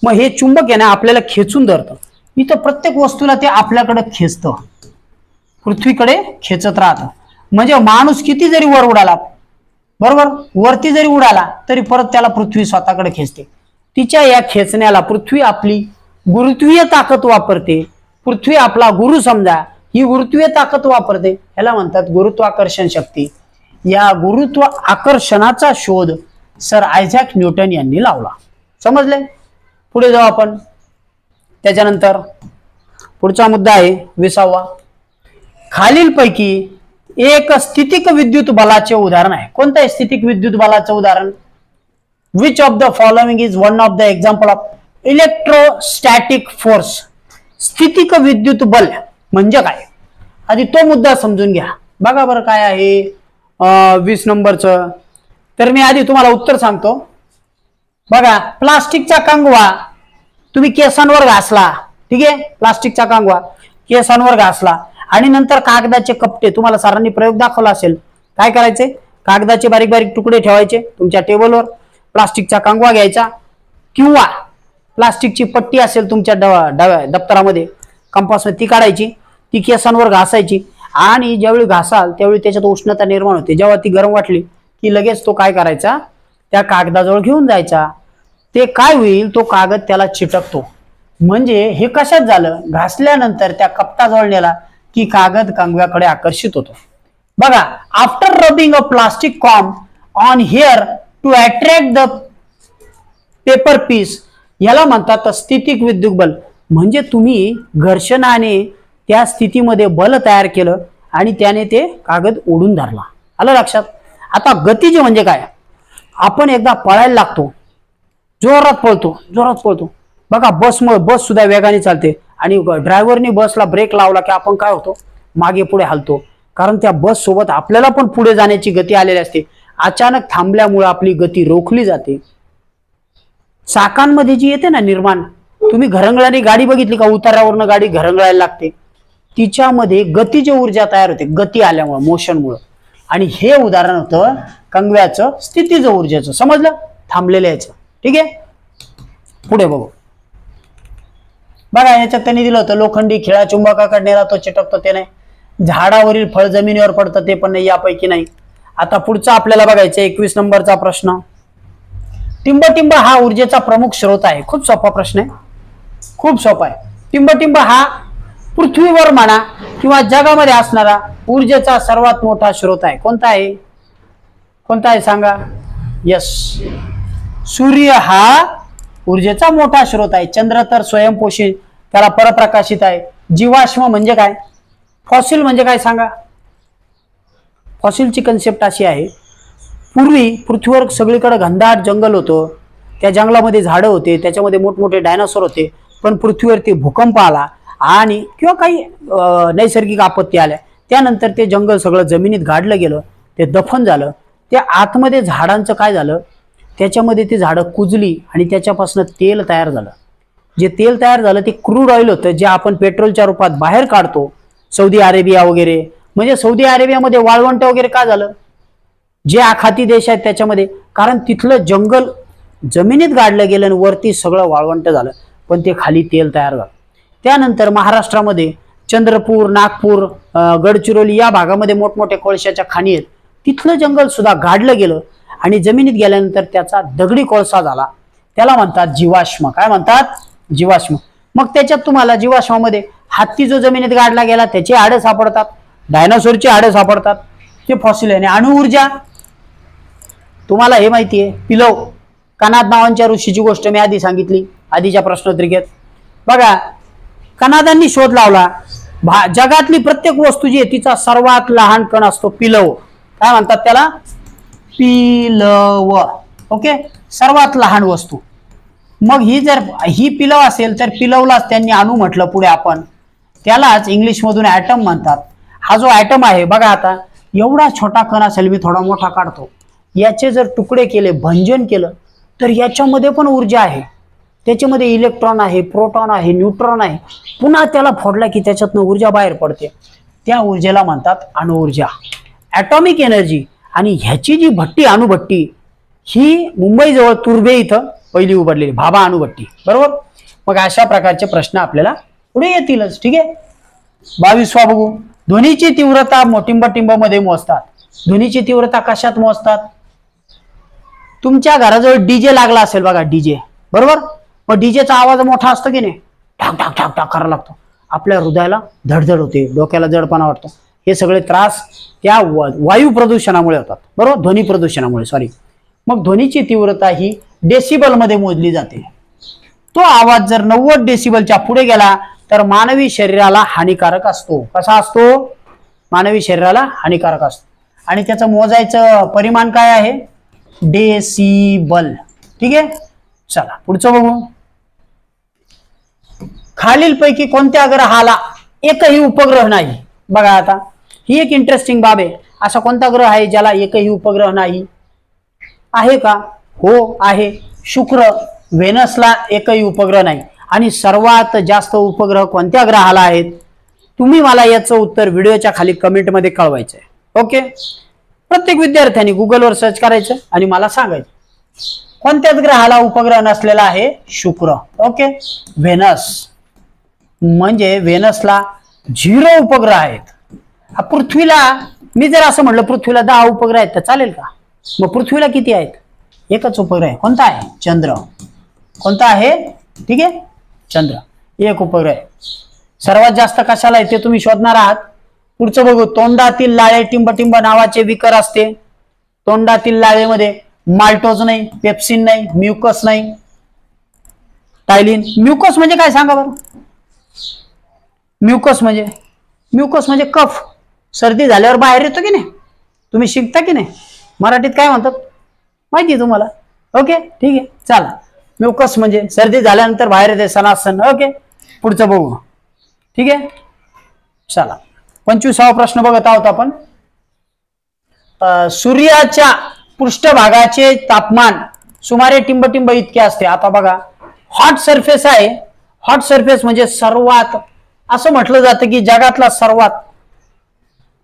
मग हे चुंबक आहे ना आपल्याला खेचून धरतं. इथं प्रत्येक वस्तूला ते आपल्याकडे खेचतं, पृथ्वीकडे खेचत राहतं. म्हणजे माणूस किती जरी वर उडाला, बरोबर, वरती जरी उडाला तरी परत त्याला पृथ्वी स्वतःकडे खेचते. तिच्या या खेचण्याला पृथ्वी आपली गुरुत्वीय ताकद वापरते. पृथ्वी आपला गुरु समजा, ही गुरुत्वीय ताकद वापरते. ह्याला म्हणतात गुरुत्वाकर्षण शक्ती. या गुरुत्व आकर्षणाचा शोध सर आयझॅक न्यूटन यांनी लावला. समजले? पुढे जाऊ आपण. त्याच्यानंतर पुढचा मुद्दा आहे 20वा. खालीलपैकी एक स्थितिक विद्युत बलाचे उदाहरण आहे. कोणतं आहे स्थितिक विद्युत बलाचं उदाहरण? Which of the following is one of the example of electrostatic force? स्थितिक विद्युत बल म्हणजे काय? आधी तो मुद्दा समजून घ्या. बघा बरं काय आहे 20 नंबरचं. तर मी आधी तुम्हाला उत्तर सांगतो. बघा, प्लास्टिकचा कंगवा तुम्ही केसांवर घासला. ठीक आहे. प्लास्टिकचा कंगवा केसांवर घासला आणि नंतर कागदाचे कपटे, तुम्हाला सरांनी प्रयोग दाखवला असेल. काय करायचे? कागदाचे बारीक बारीक तुकडे ठेवायचे तुमच्या टेबलवर. प्लास्टिकचा कंगवा घ्यायचा किंवा प्लास्टिकची पट्टी असेल तुमच्या दप्तरामध्ये, कंपासमध्ये, ती काढायची. ती केसांवर घासायची आणि ज्यावेळी घासाल त्यावेळी त्याच्यात उष्णता निर्माण होते. जेव्हा ती गरम वाटली की लगेच तो काय करायचा, त्या कागदाजवळ घेऊन जायचा. ते काय होईल, तो कागद त्याला चिटकतो. म्हणजे हे कशात झालं, घासल्यानंतर त्या कपटाजवळ नेला की कागद कंगव्याकडे आकर्षित होतो. बघा, after rubbing a plastic comb on hair to attract the paper piece, याला म्हणतात स्थितिक विद्युत बल. म्हणजे तुम्ही घर्षणाने त्या स्थितीमध्ये बल तयार केलं आणि त्याने ते कागद ओढून धरला. आलं लक्षात. आता गतिज म्हणजे काय, आपण एकदा पळायला लागतो, जोरात पळतो. बघा बस सुद्धा वेगाने चालते आणि ड्रायव्हरनी बसला ब्रेक लावला की आपण काय होतो, मागे पुढे हलतो. कारण त्या बस सोबत आपल्याला पण पुढे जाण्याची गती आलेली असते. अचानक थांबल्यामुळे आपली गती रोखली जाते. चाकांमध्ये जी येते ना निर्माण, तुम्ही घरंगळ्याने गाडी बघितली का, उतारावरनं गाडी घरंगळायला लागते, तिच्यामध्ये गतीची ऊर्जा तयार होते गती आल्यामुळे, मोशनमुळे. आणि हे उदाहरण होतं कंगव्याचं स्थितीचं ऊर्जेचं. समजलं, थांबलेलं याचं. ठीक आहे, पुढे बघू. बघा याच्यात त्यांनी दिलं होतं लोखंडी खिळा चुंबकाकडे नेला तो चिटकतो, ते नाही. झाडावरील फळ जमिनीवर पडतं, ते पण नाही, यापैकी नाही. आता पुढचा आपल्याला बघायचं 21 नंबरचा प्रश्न. टिंबटिंब हा ऊर्जेचा प्रमुख स्रोत आहे. खूप सोपा प्रश्न आहे, खूप सोपा आहे. टिंबटिंब हा पृथ्वीवर म्हणा किंवा जगामध्ये असणारा ऊर्जेचा सर्वात मोठा स्रोत आहे. कोणता आहे सांगा. यस, सूर्य हा ऊर्जेचा मोठा स्रोत आहे. चंद्र तर स्वयंपोषी, त्याला परप्रकाशित आहे. जीवाश्म म्हणजे काय, फॉसिल म्हणजे काय सांगा. फॉसिलची कन्सेप्ट अशी आहे, पूर्वी पृथ्वीवर सगळीकडे घनदाट जंगल होतं, त्या जंगलामध्ये झाडं होते, त्याच्यामध्ये मोठमोठे डायनासोर होते. पण पृथ्वीवरती भूकंप आला आणि किंवा काही नैसर्गिक आपत्ती आल्या, त्यानंतर ते जंगल सगळं जमिनीत गाडलं गेलं, ते दफन झालं. त्या आतमध्ये झाडांचं काय झालं, त्याच्यामध्ये ती झाडं कुजली आणि त्याच्यापासून तेल तयार झालं. जे तेल तयार झालं ते क्रूड ऑइल होतं, जे आपण पेट्रोलच्या रूपात बाहेर काढतो. सौदी अरेबिया वगैरे, म्हणजे सौदी अरेबियामध्ये वाळवंट वगैरे का झालं, जे आखाती देश आहेत त्याच्यामध्ये, कारण तिथलं जंगल जमिनीत गाडलं गेलं आणि वरती सगळं वाळवंट झालं, पण ते खाली तेल तयार झालं. त्यानंतर महाराष्ट्रामध्ये चंद्रपूर, नागपूर, गडचिरोली या भागामध्ये मोठमोठ्या कोळशाच्या खाणी आहेत. तिथलं जंगल सुद्धा गाडलं गेलं आणि जमिनीत गेल्यानंतर त्याचा दगडी कोळसा झाला. त्याला म्हणतात जीवाश्म. काय म्हणतात, जीवाश्म. मग त्याच्यात तुम्हाला जीवाश्मामध्ये हत्ती जो जमिनीत गाडला गेला त्याची हाडं सापडतात, डायनासोरची हाडं सापडतात, ते फॉसिल आहे. आणि अणुऊर्जा तुम्हाला हे माहिती आहे, पिलव कनाद नावांच्या ऋषीची गोष्ट मी आधी सांगितली आधीच्या प्रश्नोत्तरीत. बघा, कनादांनी शोध लावला, जगातली प्रत्येक वस्तू जी आहे तिचा सर्वात लहान कण असतो पिलव. काय म्हणतात त्याला, पिलव. ओके, सर्वात लहान वस्तू. मग ही पिलव असेल तर पिलवलाच त्यांनी अणू म्हटलं. पुढे आपण त्यालाच इंग्लिश मधून ऍटम म्हणतात. हा जो ऍटम आहे बघा, आता एवढा छोटा कण असेल, मी थोडा मोठा काढतो, याचे जर तुकडे केले, भंजन केलं, तर याच्यामध्ये पण ऊर्जा आहे. त्याच्यामध्ये इलेक्ट्रॉन आहे, प्रोटॉन आहे, न्यूट्रॉन आहे. पुन्हा त्याला फोडला की त्याच्यातनं ऊर्जा बाहेर पडते. त्या ऊर्जेला म्हणतात अणुऊर्जा, ॲटॉमिक एनर्जी. आणि ह्याची जी भट्टी, अणुभट्टी, ही मुंबईजवळ तुर्भे इथं पहिली उभारलेली भाभा अणुभट्टी. बरोबर. मग अशा प्रकारचे प्रश्न आपल्याला पुढे येतीलच. ठीक आहे, 22वा बघू. ध्वनीची तीव्रता टिंब मध्ये मोजतात. ध्वनीची तीव्रता कशात मोजतात, तुमच्या घराजवळ डीजे लागला असेल बघा, डीजे. बरोबर. मग डीजेचा आवाज मोठा असतो की नाही, ठाक ठाक ठाक ठाक करायला लागतो, आपल्या हृदयाला धडधड होते, डोक्याला जडपणा वाटतो. हे सगळे त्रास त्या वायू प्रदूषणामुळे होतात. बरोबर, ध्वनी प्रदूषणामुळे, सॉरी. मग ध्वनीची तीव्रता ही डेसिबल मध्ये मोजली जाते. तो आवाज जर 90 डेसिबलच्या पुढे गेला तर मानवी शरीराला हानिकारक असतो. कसा असतो, मानवी शरीराला हानिकारक असतो. आणि त्याचं मोजायचं परिमाण काय आहे, डेसिबल. ठीक आहे, चला पुढचं बघू. खालीलपैकी कोणत्या ग्रहाला एकही उपग्रह नाही. बघा, आता ही एक इंटरेस्टिंग बाब आहे. असा कोणता ग्रह आहे ज्याला एकही उपग्रह नाही, आहे का? हो आहे, शुक्र. व्हेनसला एकही उपग्रह नाही. आणि सर्वात जास्त उपग्रह कोणत्या ग्रहाला आहेत, तुम्ही मला याचं उत्तर व्हिडिओच्या खाली कमेंटमध्ये कळवायचं आहे. ओके, प्रत्येक विद्यार्थ्यांनी गुगलवर सर्च करायचं आणि मला सांगायचं कोणत्याच ग्रहाला उपग्रह नसलेला आहे, शुक्र. Okay, Venus. म्हणजे व्हेनसला 0 उपग्रह आहेत। पृथ्वीला मी जर असं म्हटलं पृथ्वीला 10 उपग्रह आहेत तर चालेल का? मग पृथ्वीला किती आहेत? एकच उपग्रह आहे। कोणता आहे? चंद्र। कोणता आहे? ठीक आहे, चंद्र, एक उपग्रह आहे। सर्वात जास्त कशाला आहे ते तुम्ही शोधणार आहात। पुढचं बघू, तोंडातील लाळे टिंबटिंब नावाचे विकर असते। तोंडातील लाळेमध्ये माल्टोज नाही, पेप्सिन नाही, म्युकस नाही, टायलिन। म्युकस म्हणजे काय सांगा बरं? म्युकस म्हणजे कफ, सर्दी झाल्यावर बाहेर येतो की नाही? तुम्ही शिकता की नाही? मराठीत काय म्हणतात माहिती आहे तुम्हाला? ओके, ठीक आहे, चला। म्युकस म्हणजे सर्दी झाल्यानंतर बाहेर येते, सनासन। ओके, पुढचं बघू, ठीक आहे, चला। 25वा प्रश्न बघत आहोत आपण। सूर्याच्या पृष्ठभागाचे तापमान सुमारे टिंबटिंब इतके असते। आता बघा, हॉट सरफेस आहे। हॉट सरफेस म्हणजे सर्वात, असं म्हटलं जातं की जगातला सर्वात,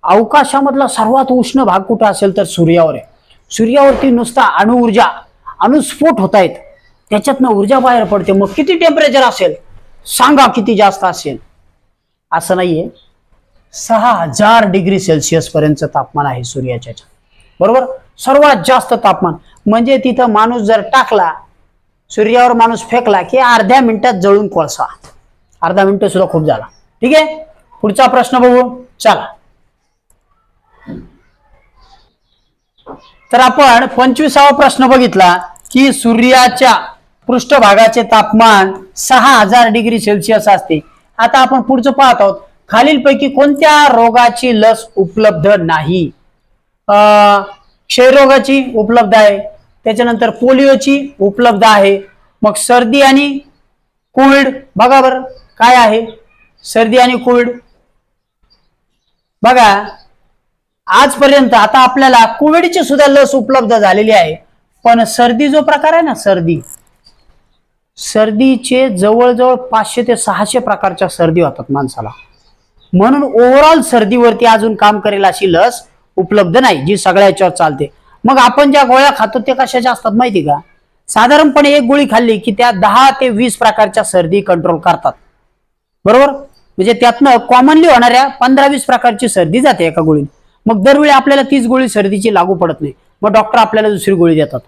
अवकाशामधला सर्वात उष्ण भाग कुठं असेल तर सूर्यावर आहे। सूर्यावरती नुसता अणुऊर्जा, अणुस्फोट होत आहेत, त्याच्यातनं ऊर्जा बाहेर पडते। मग किती टेम्परेचर असेल सांगा, किती जास्त असेल? असं नाहीये, 6000 डिग्री सेल्सिअस पर्यंत तापमान आहे सूर्याच्या, बरोबर? सर्वात जास्त तापमान म्हणजे तिथं माणूस जर टाकला, सूर्यावर माणूस फेकला की अर्ध्या मिनिटात जळून कोळसा। अर्धा मिनिट सुद्धा खूप झाला, ठीक आहे। पुढचा प्रश्न बघू, चला। तर आपण 25वा प्रश्न बघितला की सूर्याच्या पृष्ठभागाचे तापमान 6000 डिग्री सेल्सिअस असते। आता आपण पुढचं पाहत आहोत, खालीलपैकी कोणत्या रोगाची लस उपलब्ध नाही? क्षयरोगाची उपलब्ध आहे, त्याच्यानंतर पोलिओची उपलब्ध आहे, मग सर्दी आणि कोविड। बघा बरं काय आहे सर्दी आणि कोविड? बघा, आजपर्यंत आता आपल्याला कोविडची सुद्धा लस उपलब्ध झालेली आहे, पण सर्दी जो प्रकार आहे ना, सर्दीचे जवळजवळ 500 ते 600 प्रकारच्या सर्दी होतात माणसाला। म्हणून ओव्हरऑल सर्दीवरती अजून काम करेल अशी लस उपलब्ध नाही, जी सगळ्याच्यावर चालते। मग आपण ज्या गोळ्या खातो ते कशाच्या असतात माहिती का? साधारणपणे एक गोळी खाल्ली की त्या 10 ते 20 प्रकारच्या सर्दी कंट्रोल करतात, बरोबर? म्हणजे त्यातनं कॉमनली होणाऱ्या 15-20 प्रकारची सर्दी जाते एका गोळीत। मग दरवेळी आपल्याला तीच गोळी सर्दीची लागू पडत नाही, मग डॉक्टर आपल्याला दुसरी गोळी देतात,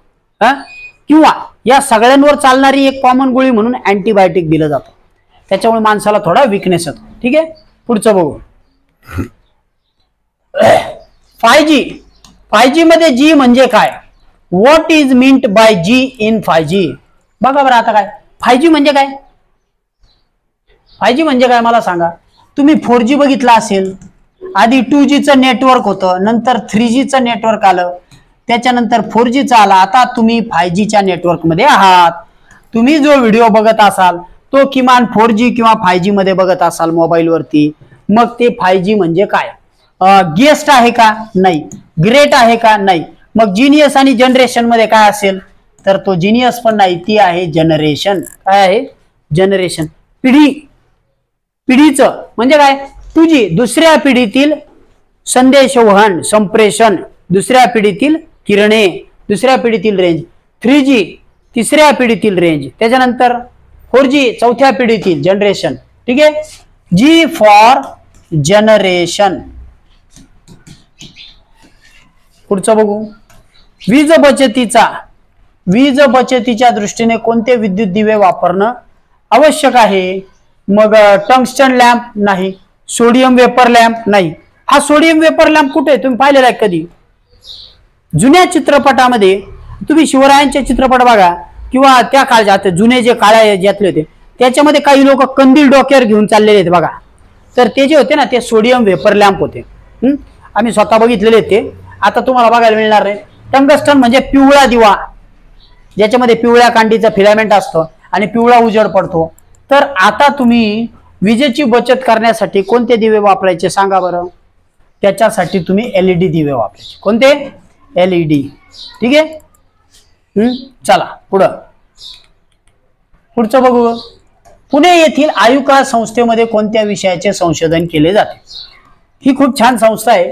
किंवा या सगळ्यांवर चालणारी एक कॉमन गोळी म्हणून अँटीबायोटिक दिलं जातं। त्याच्यामुळे माणसाला थोडा विकनेस येतो, ठीक आहे। पुढचं बघू, 5G मध्ये जी म्हणजे काय? What is meant by G in 5G? बघा बरं आता काय 5G म्हणजे काय? 5G म्हणजे काय मला सांगा। तुम्ही 4G बघितला असेल, आधी 2Gचं नेटवर्क होतं, नंतर 3Gचं नेटवर्क आलं, त्याच्यानंतर 4Gचं आला, आता तुम्ही 5Gच्या नेटवर्क मध्ये आहात। तुम्ही जो व्हिडिओ बघत असाल तो किमान 4G किंवा 5G मध्ये बघत असाल मोबाईल वरती, मग ते 5G म्हणजे काय? गेस्ट आहे का? नाही। ग्रेट आहे का? नाही। मग जीनियस आणि जनरेशन मध्ये काय असेल तर तो जीनियस पण नाही, ती आहे जनरेशन। काय आहे? जनरेशन। पिढीचं म्हणजे काय? 2G दुसऱ्या पिढीतील संदेशवहन, संप्रेषण, दुसऱ्या पिढीतील किरणे, दुसऱ्या पिढीतील रेंज। 3G तिसऱ्या पिढीतील रेंज, त्याच्यानंतर 4G चौथ्या पिढीतील जनरेशन, ठीक आहे। G for generation. पुढचं बघू, वीज बचतीच्या दृष्टीने कोणते विद्युत दिवे वापरणं आवश्यक आहे? मग टंगस्टन लॅम्प नाही, सोडियम वेपर लॅम्प नाही। हा सोडियम वेपर लॅम्प कुठे तुम्ही पाहिलेला आहे कधी? जुन्या चित्रपटामध्ये तुम्ही शिवरायांचे चित्रपट बघा, किंवा त्या काळात जुने जे काळे ज्यातले होते त्याच्यामध्ये काही लोक कंदील डोक्यावर घेऊन चाललेले आहेत बघा, तर ते जे होते ना ते सोडियम वेपर लॅम्प होते। आम्ही स्वतः बघितलेले ते, आता तुम्हाला बघायला मिळणार नाही। टंगस्टन म्हणजे पिवळा दिवा, ज्याच्यामध्ये पिवळ्या कांडीचा फिलामेंट असतो आणि पिवळा उजेड पडतो। तर आता तुम्ही विजेची बचत करण्यासाठी कोणते दिवे वापरायचे सांगा बरं? त्याच्यासाठी तुम्ही LED दिवे वापरायचे। कोणते? LED, ठीक आहे। चला पुढचं बघू, पुणे येथील आयुका संस्थेमध्ये कोणत्या विषयाचे संशोधन केले जाते? ही खूप छान संस्था आहे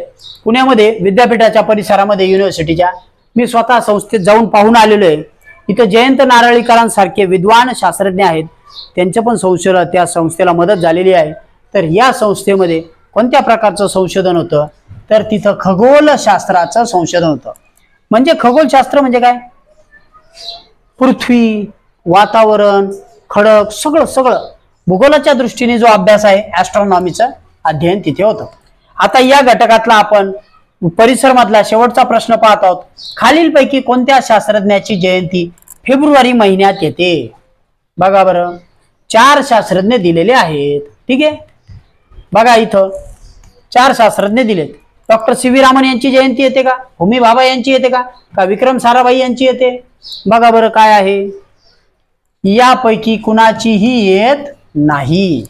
पुण्यामध्ये, विद्यापीठाच्या परिसरामध्ये, युनिव्हर्सिटीच्या। मी स्वतः संस्थेत जाऊन पाहून आलेलो आहे। इथं जयंत नारळीकरांसारखे विद्वान शास्त्रज्ञ आहेत, त्यांचे पण संशोधन त्या संस्थेला मदत झालेली आहे। तर या संस्थेमध्ये कोणत्या प्रकारचं संशोधन होतं, तर तिथं खगोलशास्त्राचं संशोधन होतं. म्हणजे खगोलशास्त्र म्हणजे काय, पृथ्वी, वातावरण, खडक, सगळं सगळं भूगोलाच्या दृष्टीने जो अभ्यास आहे ऍस्ट्रॉनॉमीचं अध्ययन तिथे होतं. आता या घटकातला आपण परिसर मधला शेवटचा प्रश्न पाहत आहोत. खालीलपैकी कोणत्या शास्त्रज्ञाची जयंती फेब्रुवारी महिन्यात येते? बघा बरं, 4 शास्त्रज्ञ दिलेले आहेत. ठीक आहे, बघा इथं 4 शास्त्रज्ञ दिलेत. डॉक्टर सी व्ही रामन यांची जयंती येते का, होमी भाभा यांची येते का विक्रम साराभाई यांची येते? बघा बरं काय आहे, यापैकी कुणाचीही येत नाही.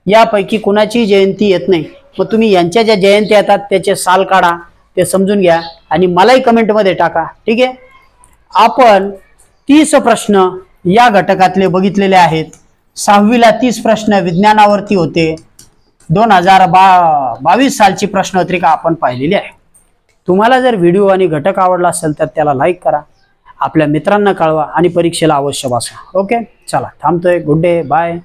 यापैकी कुणाची जयंती येत नाही. मग तुम्ही यांच्या ज्या जयंती येतात त्याचे साल काढा, ते समजून घ्या आणि मलाही कमेंटमध्ये टाका. ठीक आहे, आपण 30 प्रश्न या घटकातले बघितलेले आहेत. 6वीला 30 प्रश्न विज्ञानावरती होते. 2022 सालची प्रश्नपत्रिका आपण पाहिलेली आहे. तुम्हाला जर व्हिडिओ आणि घटक आवडला असेल तर त्याला लाईक करा, आपल्या मित्रांना कळवा आणि परीक्षेला अवश्य बसा. ओके, चला थांबतोय. Good day, bye.